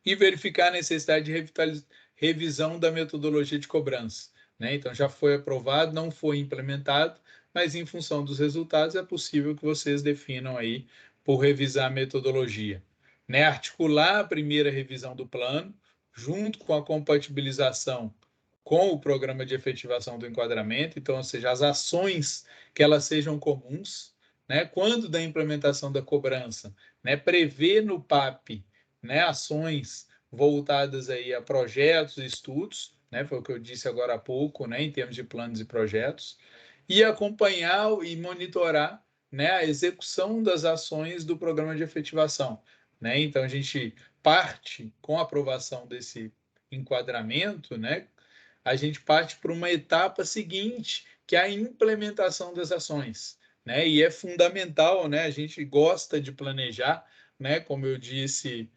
e verificar a necessidade de revisão da metodologia de cobrança. Né? Então, já foi aprovado, não foi implementado, mas em função dos resultados é possível que vocês definam aí por revisar a metodologia. Né? Articular a primeira revisão do plano, junto com a compatibilização com o programa de efetivação do enquadramento, então, ou seja, as ações que elas sejam comuns, né? Quando da implementação da cobrança, né? Prever no PAP, né, ações voltadas aí a projetos e estudos, né, foi o que eu disse agora há pouco, né, em termos de planos e projetos, e acompanhar e monitorar, né, a execução das ações do programa de efetivação. Né? Então, a gente parte com a aprovação desse enquadramento, né, a gente parte para uma etapa seguinte, que é a implementação das ações. Né? E é fundamental, né, a gente gosta de planejar, né, como eu disse,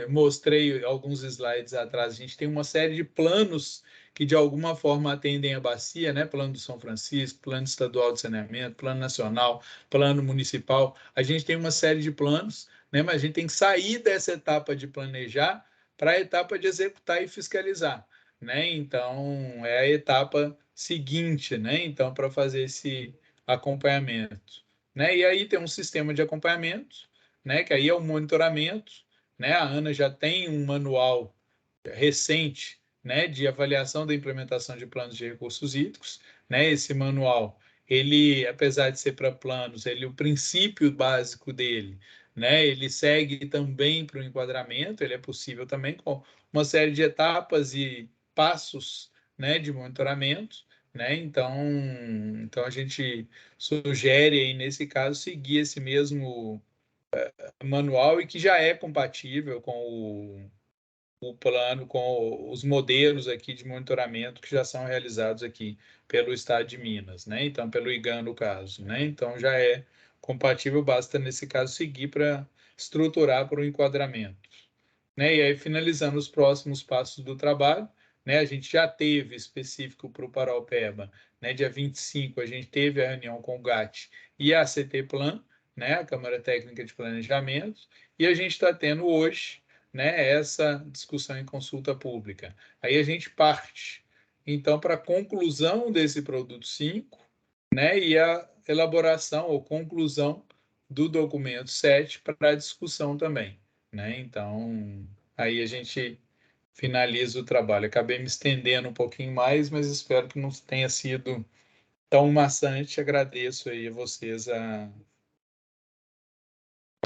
mostrei alguns slides atrás, a gente tem uma série de planos que de alguma forma atendem a bacia, né? Plano do São Francisco, Plano Estadual de Saneamento, Plano Nacional, Plano Municipal. A gente tem uma série de planos, né? Mas a gente tem que sair dessa etapa de planejar para a etapa de executar e fiscalizar, né? Então, é a etapa seguinte, né? Então, para fazer esse acompanhamento, né? E aí tem um sistema de acompanhamento, né? Que aí é o monitoramento, né? A Ana já tem um manual recente, né, de avaliação da implementação de planos de recursos hídricos, né? Esse manual, ele, apesar de ser para planos, o princípio básico dele, né, ele segue também para o enquadramento, ele é possível também com uma série de etapas e passos, né, de monitoramento, né? Então a gente sugere aí nesse caso seguir esse mesmo manual e que já é compatível com o plano, com os modelos aqui de monitoramento que já são realizados aqui pelo Estado de Minas, né? Então, pelo IGAM, no caso, né? Então, já é compatível, basta, nesse caso, seguir para estruturar para o enquadramento. Né? E aí, finalizando os próximos passos do trabalho, né? A gente já teve específico para o Paraopeba, né? Dia 25, a gente teve a reunião com o GAT e a ACT Plan, né? A Câmara Técnica de Planejamento, e a gente está tendo hoje, né, essa discussão em consulta pública. Aí a gente parte, então, para a conclusão desse produto 5, né, e a elaboração ou conclusão do documento 7 para a discussão também. Né? Então, aí a gente finaliza o trabalho. Acabei me estendendo um pouquinho mais, mas espero que não tenha sido tão maçante. Agradeço aí a vocês a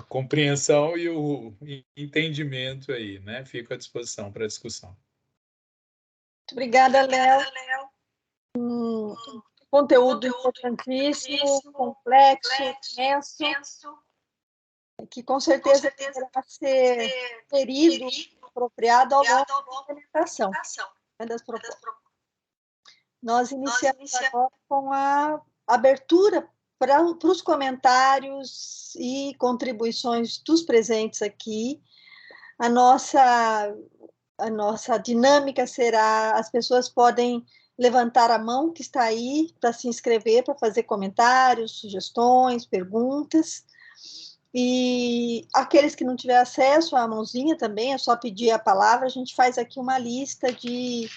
compreensão e o entendimento aí, né? Fico à disposição para a discussão. Muito obrigada, Léo. Conteúdo importantíssimo, complexo, imenso, que com certeza deverá ser gerido, apropriado ao longo da implementação das propostas. Nós iniciamos agora com a abertura para os comentários e contribuições dos presentes aqui. a nossa dinâmica será, as pessoas podem levantar a mão que está aí para se inscrever, para fazer comentários, sugestões, perguntas. E aqueles que não tiver acesso à mãozinha também, é só pedir a palavra, a gente faz aqui uma lista de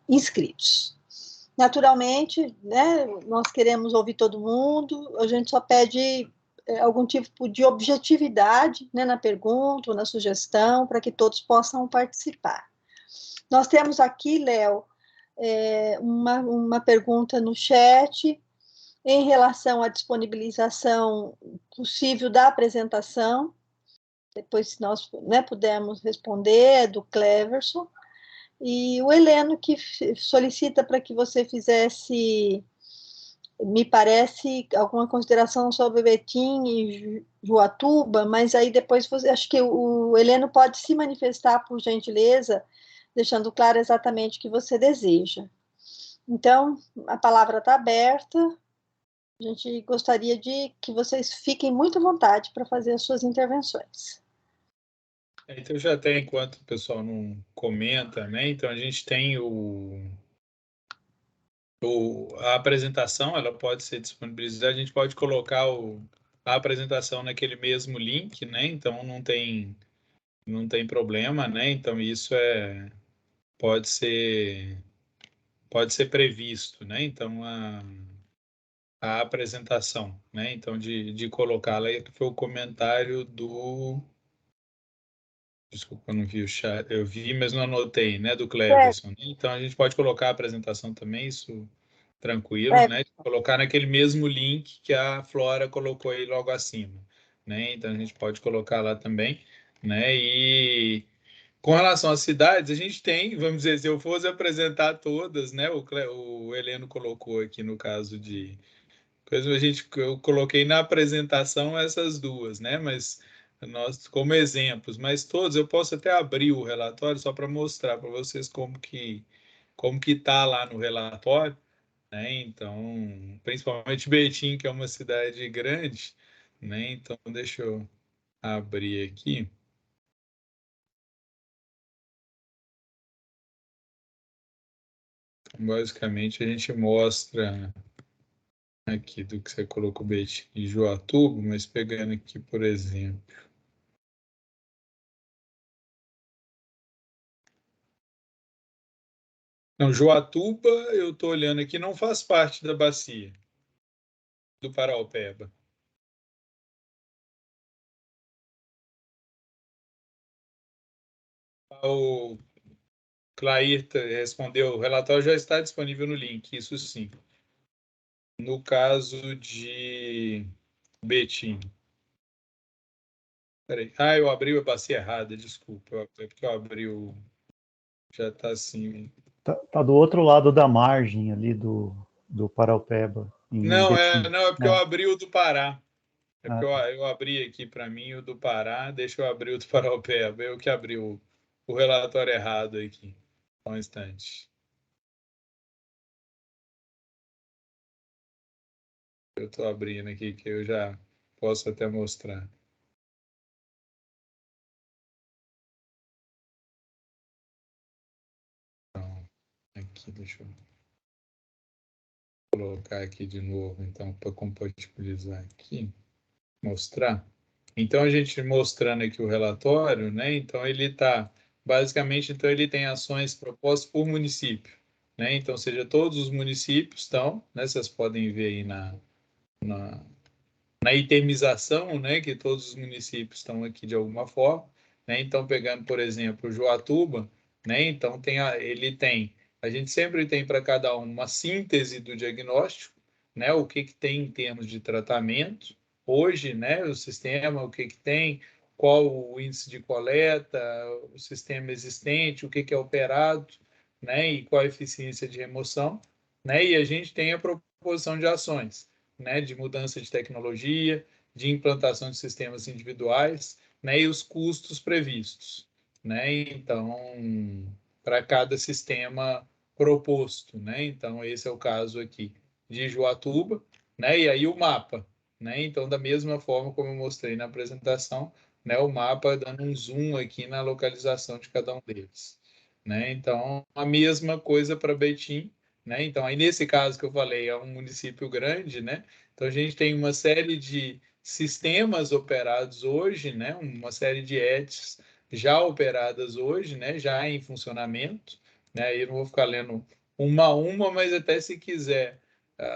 inscritos. Naturalmente, né, nós queremos ouvir todo mundo, a gente só pede algum tipo de objetividade, né, na pergunta ou na sugestão, para que todos possam participar. Nós temos aqui, Léo, uma pergunta no chat em relação à disponibilização possível da apresentação, depois se nós, né, pudermos responder, é do Cleverson, e o Heleno que solicita para que você fizesse, me parece, alguma consideração sobre Betim e Juatuba, mas aí depois acho que o Heleno pode se manifestar, por gentileza, deixando claro exatamente o que você deseja. Então, a palavra está aberta, a gente gostaria de que vocês fiquem muito à vontade para fazer as suas intervenções. Então, já até enquanto o pessoal não comenta, né? Então, a gente tem a apresentação, ela pode ser disponibilizada, a gente pode colocar a apresentação naquele mesmo link, né? Então, não tem problema, né? Então, isso pode ser previsto, né? Então, a apresentação, né? Então, de colocá-la, que foi o comentário do... Desculpa, eu não vi o chat. Eu vi, mas não anotei, né? Do Cleverson. Então, a gente pode colocar a apresentação também, isso tranquilo, né? Colocar naquele mesmo link que a Flora colocou aí logo acima, né? Então, a gente pode colocar lá também, né? E com relação às cidades, a gente tem, vamos dizer, se eu fosse apresentar todas, né? O Heleno colocou aqui no caso de... eu coloquei na apresentação essas duas, né? Mas nós como exemplos, mas todos eu posso até abrir o relatório só para mostrar para vocês como que tá lá no relatório, né? Então, principalmente Betim, que é uma cidade grande, né? Então, deixa eu abrir aqui. Basicamente, a gente mostra aqui do que você colocou Betim e Joatuba, mas pegando aqui, por exemplo, não, Joatuba, eu estou olhando aqui, não faz parte da bacia do Paraopeba. O Clair respondeu, o relatório já está disponível no link, isso sim. No caso de Betim. Peraí. Eu abri a bacia errada, desculpa. É porque eu abri o... Já está assim. Tá do outro lado da margem ali do Paraopeba. Não, é porque eu É. abri o do Pará. É porque eu abri aqui para mim o do Pará, deixa eu abrir o do Paraopeba. Eu que abri o relatório errado aqui. Só um instante. Eu estou abrindo aqui que eu já posso até mostrar. Então, aqui, deixa eu colocar aqui de novo, então, para compatibilizar aqui, mostrar. Então, a gente mostrando aqui o relatório, né? Então, ele está, basicamente, então, ele tem ações propostas por município, né? Então, seja, todos os municípios estão, né? Vocês podem ver aí na itemização, né? Que todos os municípios estão aqui de alguma forma, né? Então, pegando, por exemplo, Joatuba, né? Então, a gente sempre tem para cada um uma síntese do diagnóstico, né? O que tem em termos de tratamento, hoje, né, o sistema, o que tem, qual o índice de coleta, o sistema existente, o que é operado, né, e qual a eficiência de remoção, né, e a gente tem a proposição de ações, né, de mudança de tecnologia, de implantação de sistemas individuais, né, e os custos previstos, né, então, para cada sistema proposto, né, então esse é o caso aqui de Joatuba, né, e aí o mapa, né? Então, da mesma forma como eu mostrei na apresentação, né, o mapa dando um zoom aqui na localização de cada um deles, né? Então, a mesma coisa para Betim, né? Então, aí nesse caso que eu falei, é um município grande, né? Então, a gente tem uma série de sistemas operados hoje, né? Uma série de ETs já operadas hoje, né? Já em funcionamento, né? Eu não vou ficar lendo uma a uma, mas até se quiser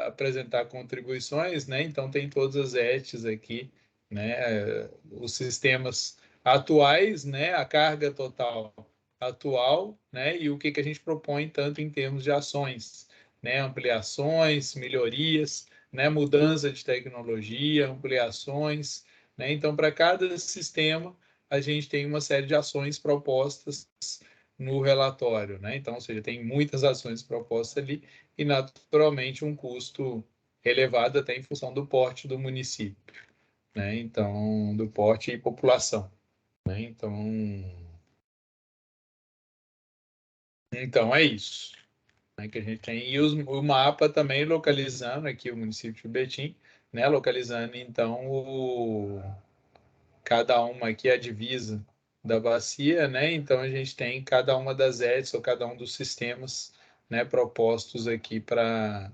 apresentar contribuições, né? Então, tem todas as ETs aqui, né? Os sistemas atuais, né? A carga total atual, né? E o que a gente propõe tanto em termos de ações, né? Ampliações, melhorias, né? Mudança de tecnologia, ampliações, né? Então, para cada sistema, a gente tem uma série de ações propostas no relatório, né? Então, ou seja, tem muitas ações propostas ali e, naturalmente, um custo elevado até em função do porte do município, né? Então, do porte e população, né? Então é isso, né, que a gente tem. E o mapa também localizando aqui o município de Betim, né? Localizando, então, cada uma aqui a divisa da bacia, né? Então, a gente tem cada uma das ETs ou cada um dos sistemas, né, propostos aqui para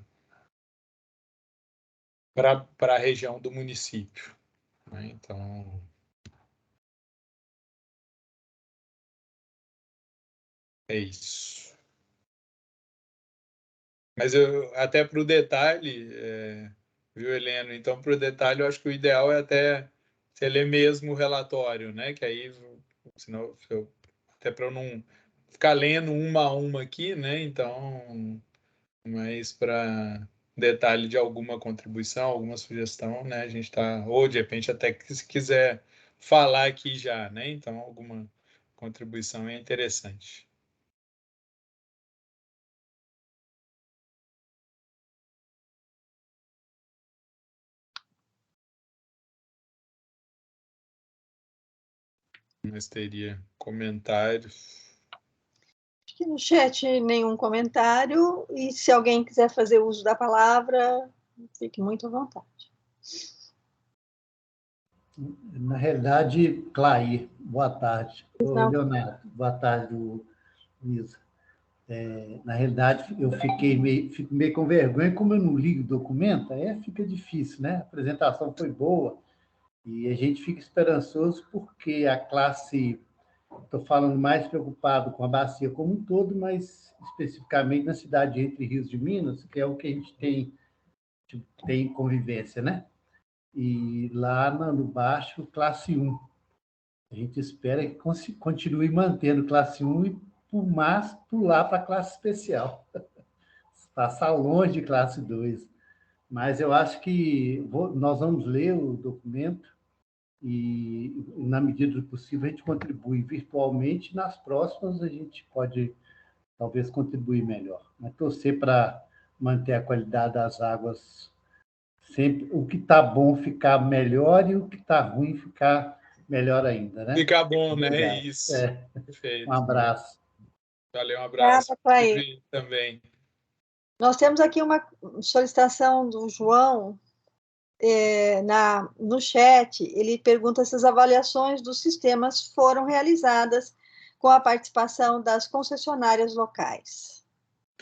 a região do município, né? Então, é isso. Mas até para o detalhe, viu, Heleno? Então, para o detalhe, eu acho que o ideal é até você ler mesmo o relatório, né? Que aí, senão, até para eu não ficar lendo uma a uma aqui, né? Então, mas para detalhe de alguma contribuição, alguma sugestão, né? A gente está, ou de repente até que se quiser falar aqui já, né? Então, alguma contribuição é interessante. Mas teria comentários. Acho que no chat nenhum comentário, e se alguém quiser fazer uso da palavra, fique muito à vontade. Na realidade, Clair, boa tarde. Não. Leonardo, boa tarde, Luísa. Na realidade, eu fico meio com vergonha, como eu não li o documento, aí fica difícil, né? A apresentação foi boa e a gente fica esperançoso porque a classe, estou falando mais preocupado com a bacia como um todo, mas especificamente na cidade de Entre Rios de Minas, que é o que a gente tem convivência, né? E lá no baixo, classe 1. A gente espera que continue mantendo classe 1 e, por mais, pular para a classe especial. Passar longe de classe 2. Mas eu acho que nós vamos ler o documento e, na medida do possível, a gente contribui virtualmente. Nas próximas, a gente pode, talvez, contribuir melhor. Mas torcer para manter a qualidade das águas sempre. O que está bom ficar melhor e o que está ruim ficar melhor ainda, né? Fica bom, né? Obrigado. Isso. Perfeito. Um abraço. Valeu, um abraço. Clair. Também. Nós temos aqui uma solicitação do João no chat. Ele pergunta se as avaliações dos sistemas foram realizadas com a participação das concessionárias locais.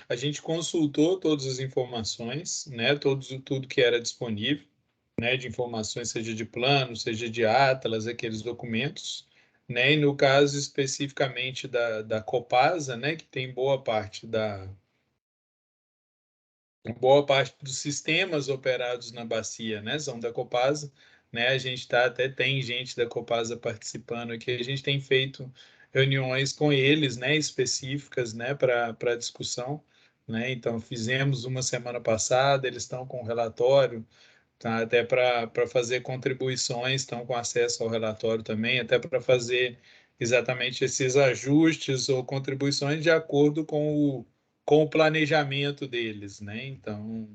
A gente consultou todas as informações, né? Tudo que era disponível, né? De informações, seja de plano, seja de atlas, aqueles documentos, né? E no caso especificamente da Copasa, né? Que tem boa parte dos sistemas operados na bacia, né? São da Copasa, né? A gente até tem gente da Copasa participando aqui. A gente tem feito reuniões com eles, né? Específicas, né? Para discussão, né? Então fizemos uma semana passada. Eles estão com o relatório, tá? Até para fazer contribuições, estão com acesso ao relatório também, até para fazer exatamente esses ajustes ou contribuições de acordo com o planejamento deles, né? Então,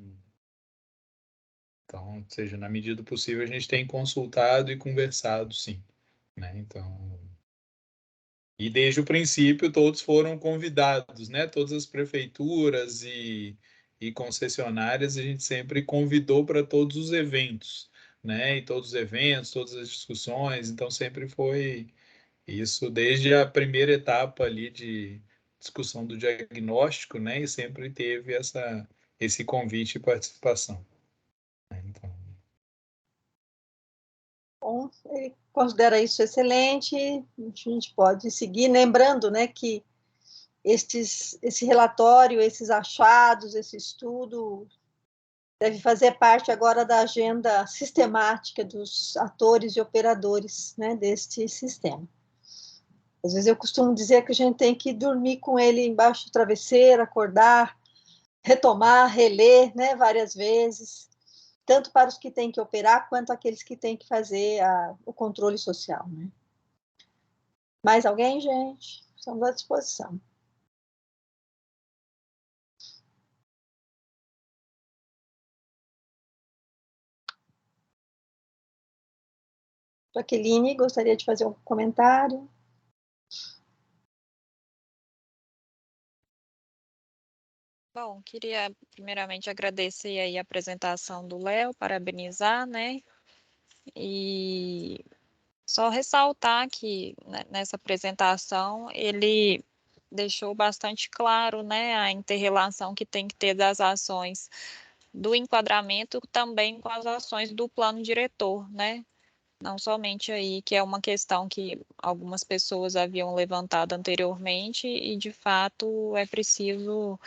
ou seja, na medida do possível, a gente tem consultado e conversado, sim, né? Então, e desde o princípio todos foram convidados, né? Todas as prefeituras e concessionárias, a gente sempre convidou para todos os eventos, né, em todos os eventos, todas as discussões, então sempre foi isso desde a primeira etapa ali de discussão do diagnóstico, né, e sempre teve esse convite e participação. Então, Bom, ele considera isso excelente, a gente pode seguir, lembrando, né, que esse relatório, esses achados, esse estudo deve fazer parte agora da agenda sistemática dos atores e operadores, né, deste sistema. Às vezes eu costumo dizer que a gente tem que dormir com ele embaixo do travesseiro, acordar, retomar, reler, né, várias vezes, tanto para os que têm que operar, quanto aqueles que têm que fazer o controle social, né? Mais alguém, gente? Estamos à disposição. Jaqueline, gostaria de fazer um comentário? Bom, queria primeiramente agradecer aí a apresentação do Léo, parabenizar, né? E só ressaltar que nessa apresentação ele deixou bastante claro, né, a inter-relação que tem que ter das ações do enquadramento também com as ações do plano diretor, né? Não somente aí, que é uma questão que algumas pessoas haviam levantado anteriormente e, de fato, é preciso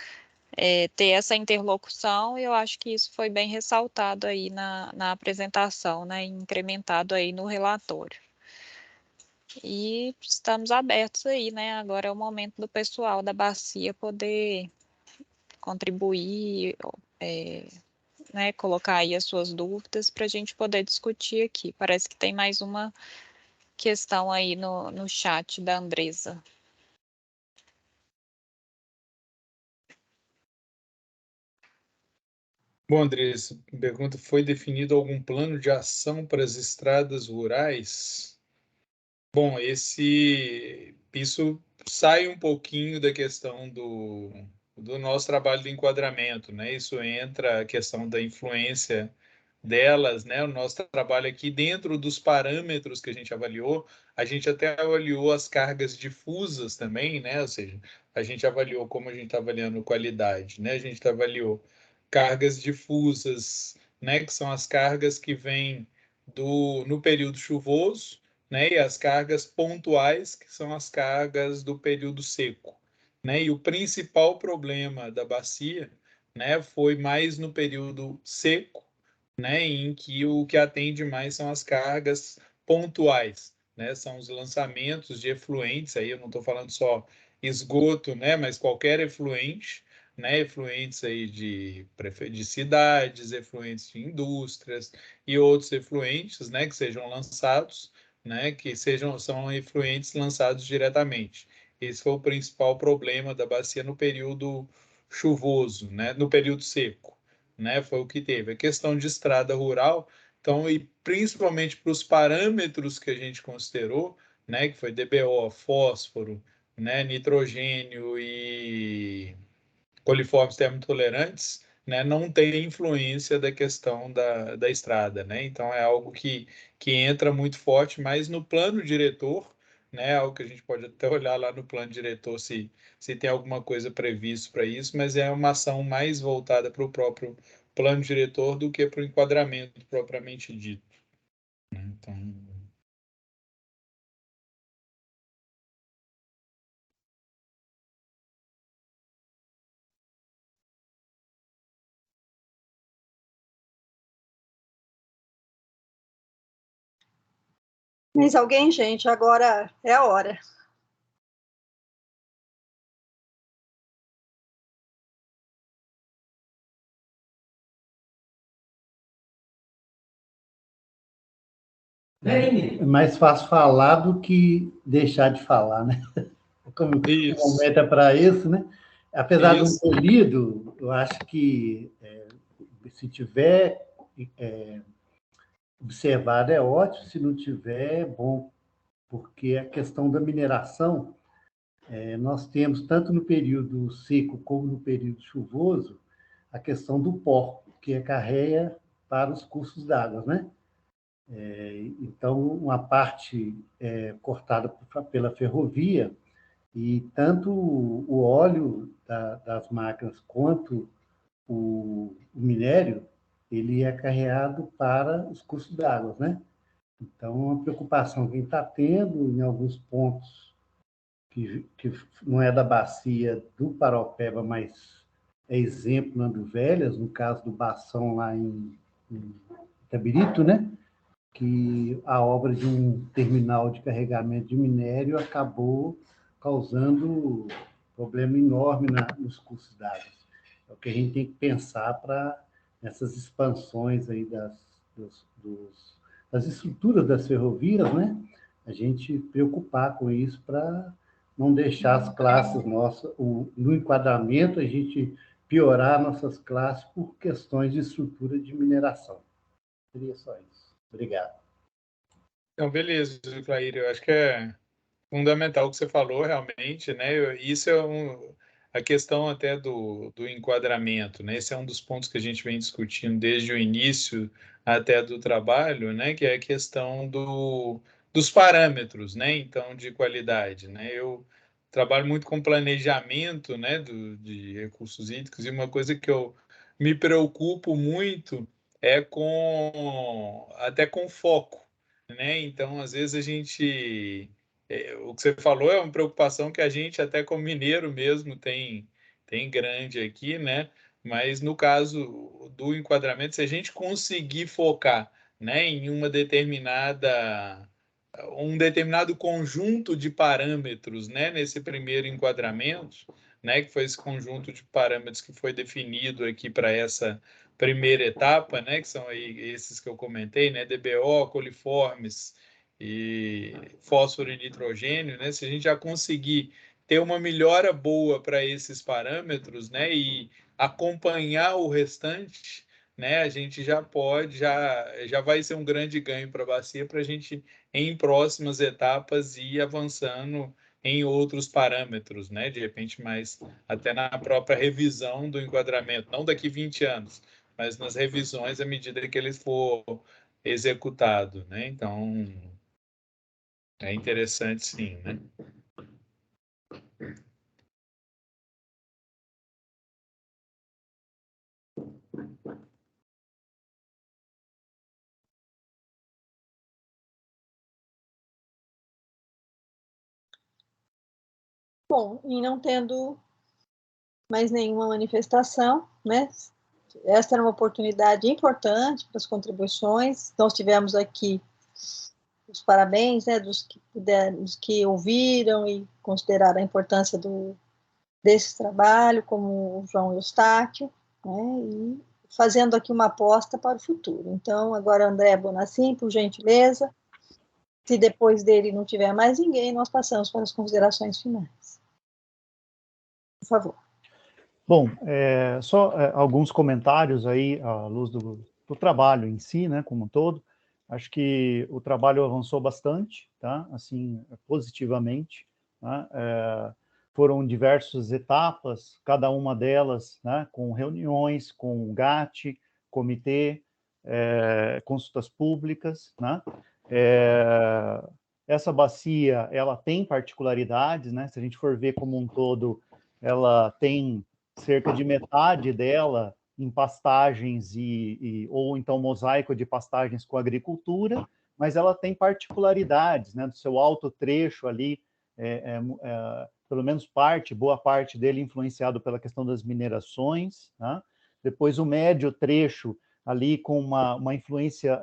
ter essa interlocução, e eu acho que isso foi bem ressaltado aí na apresentação, né, incrementado aí no relatório. E estamos abertos aí, né, agora é o momento do pessoal da bacia poder contribuir, né, colocar aí as suas dúvidas para a gente poder discutir aqui. Parece que tem mais uma questão aí no chat da Andresa. bom, Andrés, pergunta: foi definido algum plano de ação para as estradas rurais? Bom, isso sai um pouquinho da questão do nosso trabalho de enquadramento, né? Isso entra a questão da influência delas, né? O nosso trabalho aqui dentro dos parâmetros que a gente avaliou, a gente até avaliou as cargas difusas também, né? Ou seja, a gente avaliou como a gente está avaliando qualidade, né? A gente avaliou cargas difusas, né? Que são as cargas que vêm no período chuvoso, né? E as cargas pontuais, que são as cargas do período seco, né? E o principal problema da bacia, né? Foi mais no período seco, né, em que o que atende mais são as cargas pontuais, né, são os lançamentos de efluentes, aí eu não estou falando só esgoto, né, mas qualquer efluente, né, efluentes aí de cidades, efluentes de indústrias e outros efluentes, né, que sejam lançados, né, são efluentes lançados diretamente. Esse foi o principal problema da bacia no período chuvoso, né, no período seco, né? Foi o que teve. A questão de estrada rural, então, e principalmente para os parâmetros que a gente considerou, né? Que foi DBO, fósforo, né? Nitrogênio e coliformes termotolerantes, né? Não tem influência da questão da estrada, né? Então, é algo que entra muito forte, mas no plano diretor, né? Algo que a gente pode até olhar lá no plano diretor se tem alguma coisa prevista para isso, mas é uma ação mais voltada para o próprio plano diretor do que para o enquadramento propriamente dito, né? Então, Mais alguém, gente? Agora é a hora. É mais fácil falar do que deixar de falar, né? Como o momento é para isso, né? Apesar de não isso. ter lido, eu acho que se tiver observado é ótimo, se não tiver é bom, porque a questão da mineração, nós temos, tanto no período seco como no período chuvoso, a questão do pó, que é carreia para os cursos d'água, né? Então, uma parte é cortada pela ferrovia, e tanto o óleo das máquinas quanto o minério, ele é carreado para os cursos d'água, né? Então, uma preocupação que a gente está tendo em alguns pontos que não é da bacia do Paraopeba, mas é exemplo na do Velhas, no caso do Bação lá em Itabirito, né? Que a obra de um terminal de carregamento de minério acabou causando problema enorme nos cursos d'água. É o que a gente tem que pensar para essas expansões aí das estruturas das ferrovias, né? A gente preocupar com isso para não deixar as classes nossas, no enquadramento, a gente piorar nossas classes por questões de estrutura de mineração. Seria só isso. Obrigado. Então, beleza, Clair, eu acho que é fundamental o que você falou, realmente, né? Isso é a questão até do enquadramento, né? Esse é um dos pontos que a gente vem discutindo desde o início até do trabalho, né? Que é a questão dos parâmetros, né? Então, de qualidade, né? Eu trabalho muito com planejamento, né? De recursos hídricos, e uma coisa que eu me preocupo muito é até com foco, né? Então, às vezes a gente o que você falou é uma preocupação que a gente, até como mineiro mesmo, tem grande aqui, né? Mas no caso do enquadramento, se a gente conseguir focar, né, em um determinado conjunto de parâmetros, né, nesse primeiro enquadramento, né, que foi esse conjunto de parâmetros que foi definido aqui para essa primeira etapa, né, que são aí esses que eu comentei, né, DBO, coliformes, e fósforo e nitrogênio, né? Se a gente já conseguir ter uma melhora boa para esses parâmetros, né? E acompanhar o restante, né? A gente já vai ser um grande ganho para a bacia para a gente, em próximas etapas, ir avançando em outros parâmetros, né? De repente, mais até na própria revisão do enquadramento, não daqui 20 anos, mas nas revisões à medida que ele for executado, né? Então, é interessante, sim, né? Bom, e não tendo mais nenhuma manifestação, né? Esta era uma oportunidade importante para as contribuições. Nós tivemos aqui os parabéns, né, dos que ouviram e consideraram a importância desse trabalho, como o João Eustáquio, né, e fazendo aqui uma aposta para o futuro. Então, agora André Bonacim, por gentileza, se depois dele não tiver mais ninguém, nós passamos para as considerações finais. Por favor. Bom, só alguns comentários aí à luz do trabalho em si, né, como um todo. Acho que o trabalho avançou bastante, tá? Assim, positivamente, né? Foram diversas etapas, cada uma delas, né, com reuniões, com o GAT, comitê, consultas públicas, né? Essa bacia, ela tem particularidades, né? Se a gente for ver como um todo, ela tem cerca de metade dela em pastagens ou então mosaico de pastagens com agricultura, mas ela tem particularidades, né, do seu alto trecho ali, pelo menos boa parte dele influenciado pela questão das minerações, né? Depois o médio trecho ali com uma influência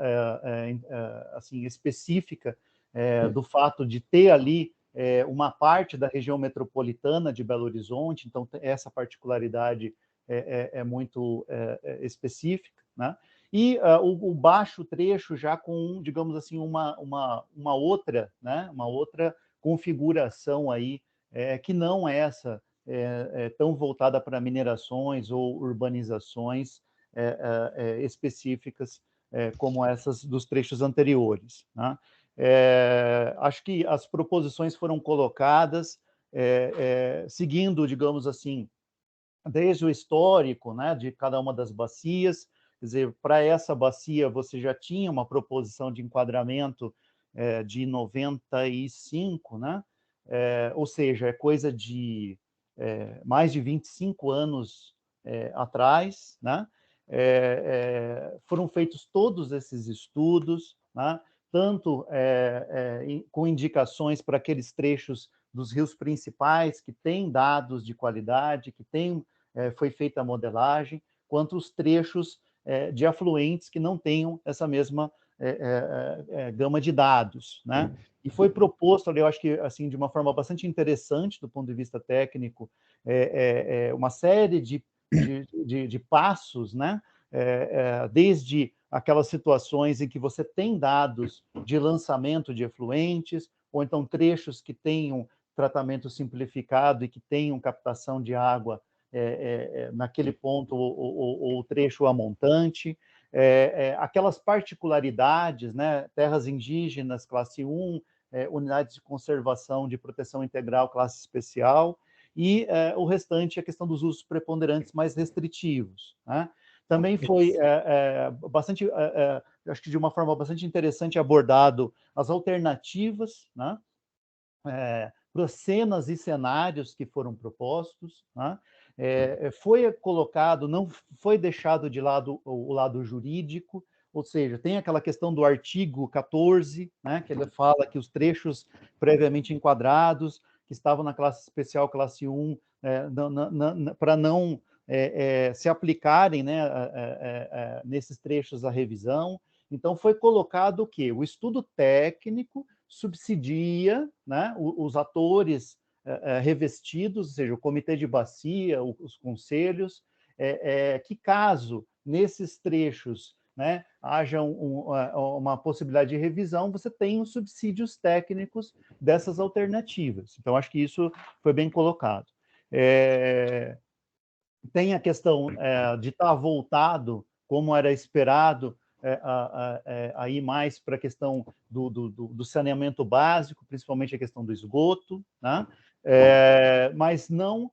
assim específica do fato de ter ali uma parte da região metropolitana de Belo Horizonte, então essa particularidade é muito específica, né? E o baixo trecho já com, digamos assim, uma outra, né? Uma outra configuração aí, que não é essa tão voltada para minerações ou urbanizações específicas como essas dos trechos anteriores, né? Acho que as proposições foram colocadas seguindo, digamos assim, desde o histórico, né, de cada uma das bacias. Quer quer dizer, para essa bacia você já tinha uma proposição de enquadramento de 95, né? Ou seja, é coisa de mais de 25 anos atrás, né? Foram feitos todos esses estudos, né? Tanto com indicações para aqueles trechos dos rios principais que têm dados de qualidade, que foi feita a modelagem, quanto os trechos de afluentes que não tenham essa mesma gama de dados, né? E foi proposto ali, eu acho que assim de uma forma bastante interessante do ponto de vista técnico, uma série de passos, né? Desde aquelas situações em que você tem dados de lançamento de efluentes, ou então trechos que tenham tratamento simplificado e que tenham captação de água naquele ponto, ou trecho a montante, aquelas particularidades, né? Terras indígenas, classe 1, unidades de conservação de proteção integral, classe especial, e o restante, a questão dos usos preponderantes mais restritivos, né? Também foi bastante, acho que de uma forma bastante interessante, abordado as alternativas, né? Para cenas e cenários que foram propostos, né? Foi colocado, não foi deixado de lado o lado jurídico, ou seja, tem aquela questão do artigo 14, né, que ele fala que os trechos previamente enquadrados, que estavam na classe especial, classe 1, para não se aplicarem, né, nesses trechos à revisão. Então, foi colocado o quê? O estudo técnico subsidia, né, os atores revestidos, ou seja, o comitê de bacia, os conselhos, que caso nesses trechos, né, haja uma possibilidade de revisão, você tem os subsídios técnicos dessas alternativas. Então, acho que isso foi bem colocado. Tem a questão de estar voltado, como era esperado, aí mais para a questão do saneamento básico, principalmente a questão do esgoto, né? Mas não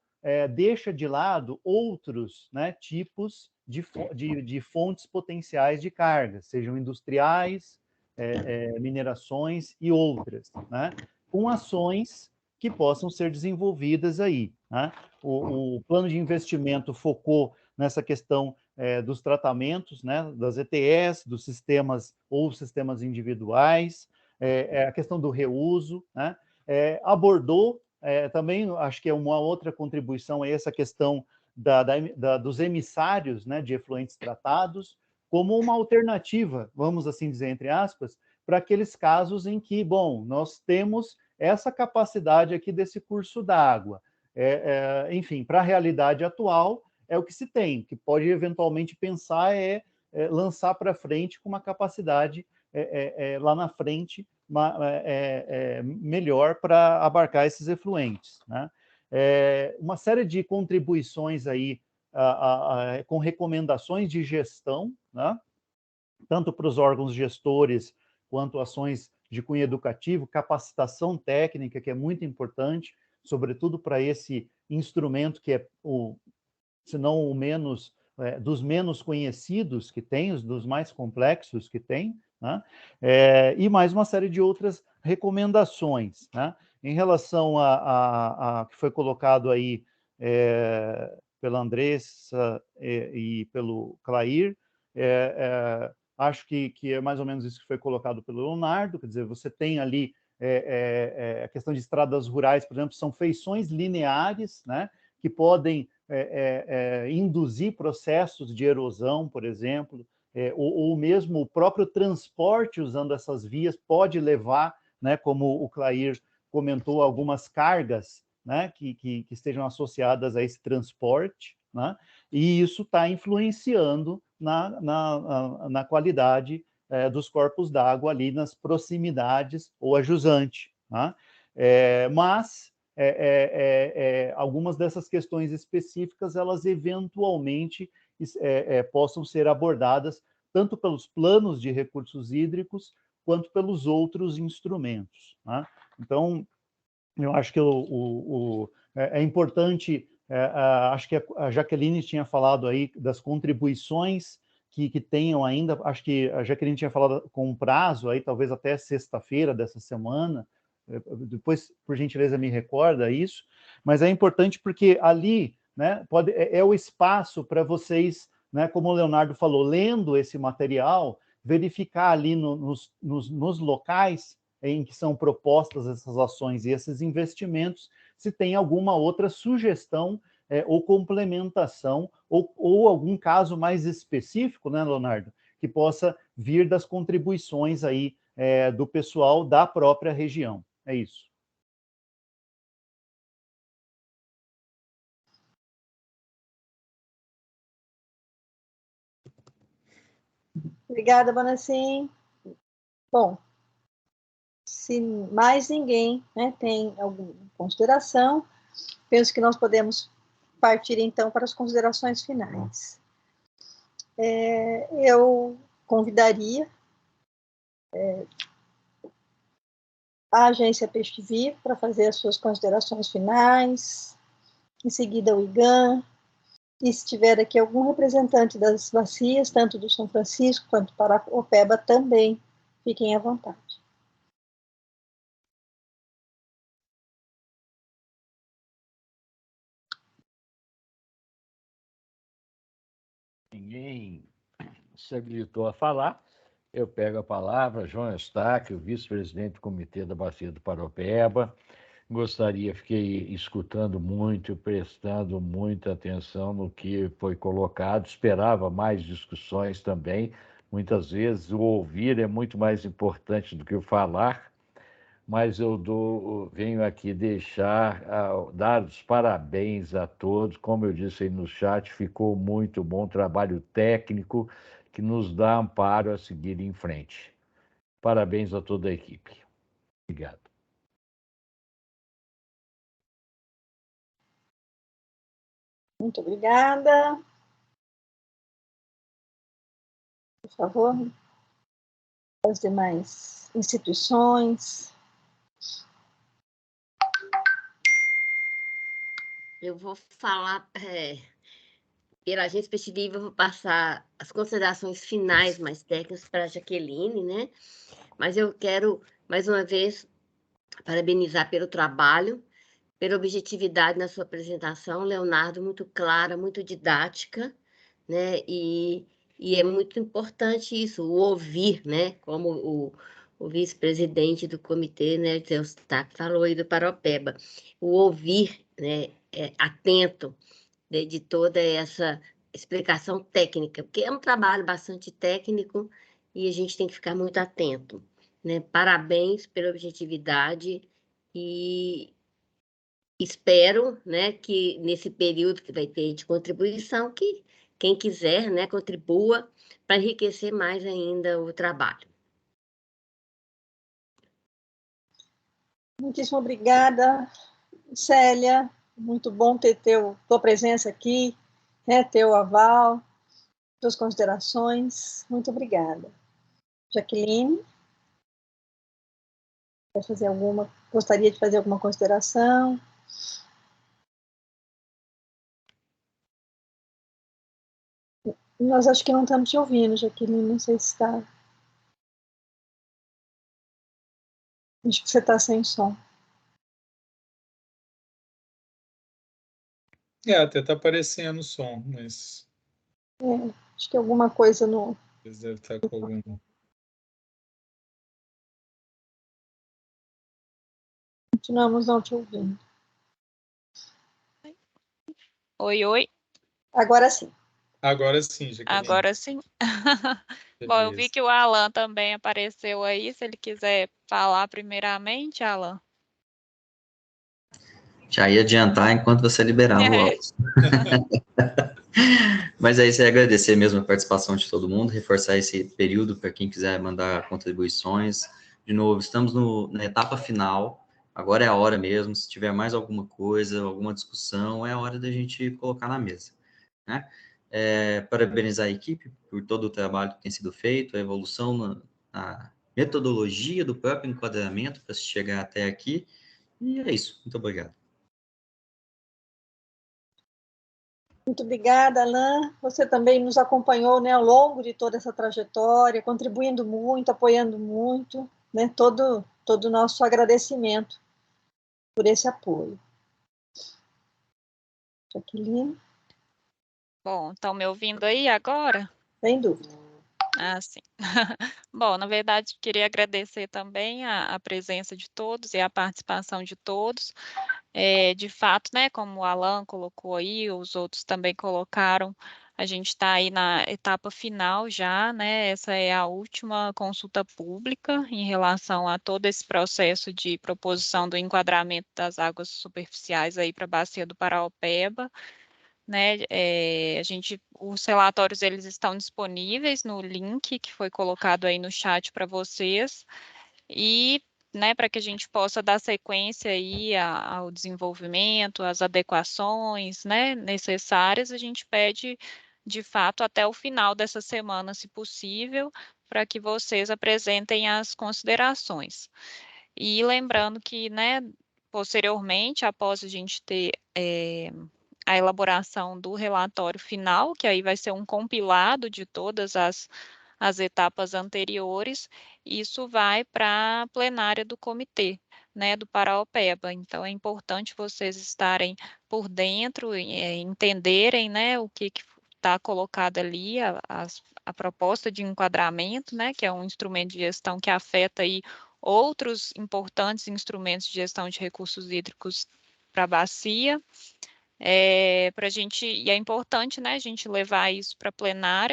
deixa de lado outros, né, tipos de fontes potenciais de carga, sejam industriais, minerações e outras, né? Com ações que possam ser desenvolvidas aí, né? O plano de investimento focou nessa questão dos tratamentos, né, das ETS, dos sistemas ou sistemas individuais, a questão do reuso, né, abordou também, acho que é uma outra contribuição, essa questão dos emissários, né, de efluentes tratados, como uma alternativa, vamos assim dizer, entre aspas, para aqueles casos em que, bom, nós temos essa capacidade aqui desse curso d'água. Enfim, para a realidade atual, é o que se tem, que pode eventualmente pensar lançar para frente com uma capacidade lá na frente melhor para abarcar esses efluentes, né? Uma série de contribuições aí com recomendações de gestão, né? Tanto para os órgãos gestores quanto ações de cunho educativo, capacitação técnica, que é muito importante, sobretudo para esse instrumento que é se não o menos, dos menos conhecidos que tem, dos mais complexos que tem, né? E mais uma série de outras recomendações, né? Em relação a que foi colocado aí pela Andressa e pelo Clair, acho que é mais ou menos isso que foi colocado pelo Leonardo, quer dizer, você tem ali a questão de estradas rurais, por exemplo, são feições lineares, né, que podem induzir processos de erosão, por exemplo, ou mesmo o próprio transporte usando essas vias pode levar, né, como o Clair comentou, algumas cargas, né, que estejam associadas a esse transporte, né, e isso está influenciando na qualidade dos corpos d'água ali nas proximidades ou a jusante, né? Mas algumas dessas questões específicas, elas eventualmente possam ser abordadas tanto pelos planos de recursos hídricos quanto pelos outros instrumentos, né? Então, eu acho que é importante, acho que a Jaqueline tinha falado aí das contribuições que tenham ainda, acho que a Jaqueline tinha falado com um prazo, aí talvez até sexta-feira dessa semana, depois, por gentileza, me recorda isso, mas é importante porque ali, né, é o espaço para vocês, né, como o Leonardo falou, lendo esse material, verificar ali nos locais em que são propostas essas ações e esses investimentos, se tem alguma outra sugestão ou complementação, ou algum caso mais específico, né, Leonardo, que possa vir das contribuições aí do pessoal da própria região. É isso. Obrigada, Bonacim. Bom, se mais ninguém, né, tem alguma consideração, penso que nós podemos partir, então, para as considerações finais. Eu convidaria a agência Pesquivir para fazer as suas considerações finais, em seguida o IGAM, e se tiver aqui algum representante das bacias, tanto do São Francisco quanto para o Peba também, fiquem à vontade. Ninguém se habilitou a falar. Eu pego a palavra, João Eustáquio, vice-presidente do Comitê da Bacia do Paropeba. Fiquei escutando muito, prestando muita atenção no que foi colocado, esperava mais discussões também. Muitas vezes o ouvir é muito mais importante do que o falar, mas venho aqui dar os parabéns a todos. Como eu disse aí no chat, ficou muito bom trabalho técnico que nos dá amparo a seguir em frente. Parabéns a toda a equipe. Obrigado. Muito obrigada. Por favor, as demais instituições. Eu vou falar pela agência Pesquivir, eu vou passar as considerações finais mais técnicas para a Jaqueline, né? Mas eu quero, mais uma vez, parabenizar pelo trabalho, pela objetividade na sua apresentação, Leonardo, muito clara, muito didática, né? E é muito importante isso, o ouvir, né? Como o vice-presidente do comitê, né, Eustáquio, falou aí do Paropeba, o ouvir, né, atento, né, de toda essa explicação técnica, porque é um trabalho bastante técnico e a gente tem que ficar muito atento, né? Parabéns pela objetividade e espero, né, que nesse período que vai ter de contribuição, que quem quiser, né, contribua para enriquecer mais ainda o trabalho. Muitíssimo obrigada, Célia. Muito bom ter tua presença aqui, né, teu aval, tuas considerações. Muito obrigada. Jaqueline, gostaria de fazer alguma consideração? Nós acho que não estamos te ouvindo, Jaqueline, não sei se está. Acho que você está sem som. Até está aparecendo o som, mas... acho que alguma coisa no... Deve estar com algum... Continuamos não te ouvindo. Oi, oi. Agora sim. Agora sim, Jaqueline. Agora sim. Bom, eu vi que o Alan também apareceu aí, se ele quiser falar primeiramente, Alan. Já ia adiantar enquanto você liberava o áudio. Mas é isso, é agradecer mesmo a participação de todo mundo, reforçar esse período para quem quiser mandar contribuições. De novo, estamos na etapa final, agora é a hora mesmo, se tiver mais alguma coisa, alguma discussão, é a hora da gente colocar na mesa, né? Parabenizar a equipe por todo o trabalho que tem sido feito, a evolução na metodologia do próprio enquadramento para se chegar até aqui, e é isso, muito obrigado. Muito obrigada, Alain. Você também nos acompanhou, né, ao longo de toda essa trajetória, contribuindo muito, apoiando muito, né, todo o nosso agradecimento por esse apoio. Jaqueline? Bom, estão me ouvindo aí agora? Sem dúvida. Ah, sim. Bom, na verdade, queria agradecer também a presença de todos e a participação de todos. De fato, né, como o Alan colocou aí, os outros também colocaram, a gente está aí na etapa final já, né? Essa é a última consulta pública em relação a todo esse processo de proposição do enquadramento das águas superficiais aí para a bacia do Paraopeba, né? Os relatórios eles estão disponíveis no link que foi colocado aí no chat para vocês e, né, para que a gente possa dar sequência aí ao desenvolvimento, às adequações, né, necessárias, a gente pede de fato até o final dessa semana, se possível, para que vocês apresentem as considerações. E lembrando que, né, posteriormente, após a gente ter a elaboração do relatório final, que aí vai ser um compilado de todas as etapas anteriores, isso vai para a plenária do comitê, né, do Paraopeba. Então, é importante vocês estarem por dentro, entenderem, né, o que está colocado ali, a proposta de enquadramento, né, que é um instrumento de gestão que afeta aí outros importantes instrumentos de gestão de recursos hídricos para a bacia. Para a gente, e é importante, né, a gente levar isso para a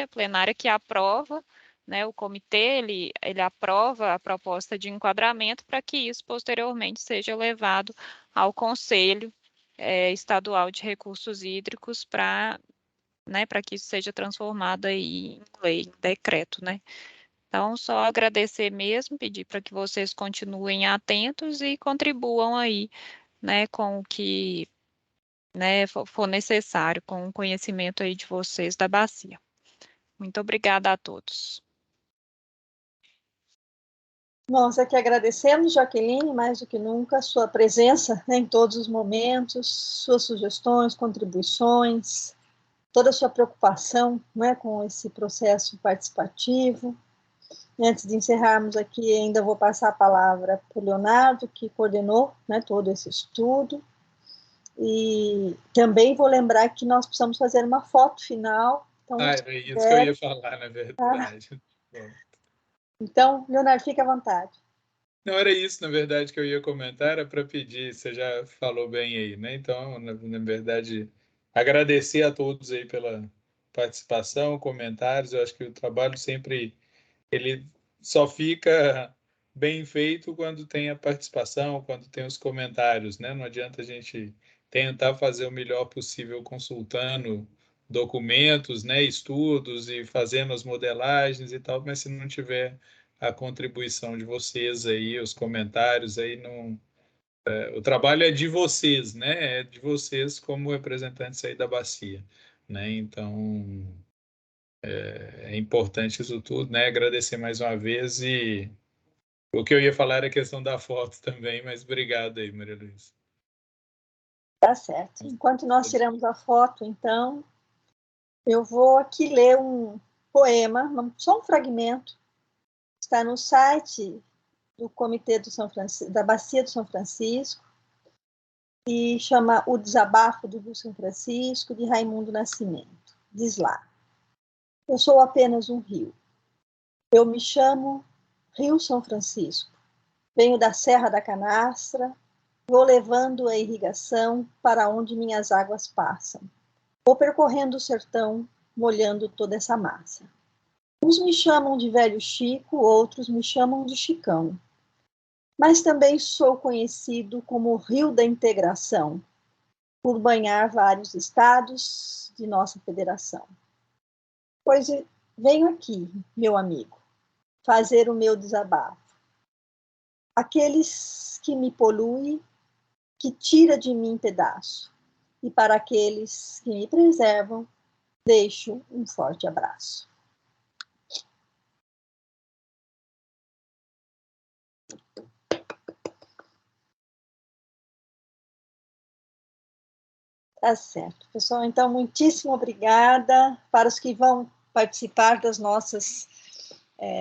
plenária que aprova, né, o comitê, ele aprova a proposta de enquadramento para que isso posteriormente seja levado ao Conselho Estadual de Recursos Hídricos para, né, para que isso seja transformado aí em lei, em decreto, né. Então, só agradecer mesmo, pedir para que vocês continuem atentos e contribuam aí, né, com o que, né, for necessário, com o conhecimento aí de vocês da bacia. Muito obrigada a todos. Nós aqui agradecemos, Jaqueline, mais do que nunca, sua presença, né, em todos os momentos, suas sugestões, contribuições, toda a sua preocupação, né, com esse processo participativo. Antes de encerrarmos aqui, ainda vou passar a palavra para o Leonardo, que coordenou, né, todo esse estudo. E também vou lembrar que nós precisamos fazer uma foto final. Então, era isso que eu ia falar, na verdade. Então, Leonardo, fique à vontade. Não, era isso, na verdade, que eu ia comentar, era para pedir, você já falou bem aí, né? Então, na verdade, agradecer a todos aí pela participação, comentários, eu acho que o trabalho sempre, ele só fica bem feito quando tem a participação, quando tem os comentários, né? Não adianta a gente tentar fazer o melhor possível consultando documentos, né, estudos e fazendo as modelagens e tal, mas se não tiver a contribuição de vocês aí, os comentários aí, não, o trabalho é de vocês, né? É de vocês como representantes aí da bacia, né? Então, é importante isso tudo, né? Agradecer mais uma vez e o que eu ia falar era a questão da foto também, mas obrigado aí, Maria Luísa. Tá certo. Enquanto nós tiramos a foto, então, eu vou aqui ler um poema, só um fragmento, está no site do Comitê do da Bacia do São Francisco, e chama O Desabafo do Rio São Francisco, de Raimundo Nascimento. Diz lá: eu sou apenas um rio. Eu me chamo Rio São Francisco. Venho da Serra da Canastra, vou levando a irrigação para onde minhas águas passam. Vou percorrendo o sertão, molhando toda essa massa. Uns me chamam de Velho Chico, outros me chamam de Chicão. Mas também sou conhecido como o Rio da Integração, por banhar vários estados de nossa federação. Pois venho aqui, meu amigo, fazer o meu desabafo. Aqueles que me poluem, que tira de mim pedaço, e para aqueles que me preservam, deixo um forte abraço. Tá certo. Pessoal, então, muitíssimo obrigada. Para os que vão participar das nossas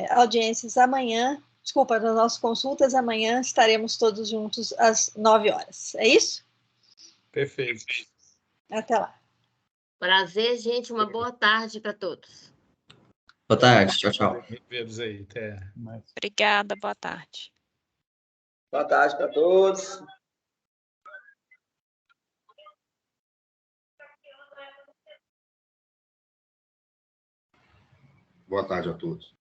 audiências amanhã, desculpa, das nossas consultas amanhã, estaremos todos juntos às 9 horas. É isso? Perfeito. Até lá. Prazer, gente. Uma boa tarde para todos. Boa tarde. Tchau, tchau. Me vemos aí. Até. Obrigada, boa tarde. Boa tarde para todos. Boa tarde a todos.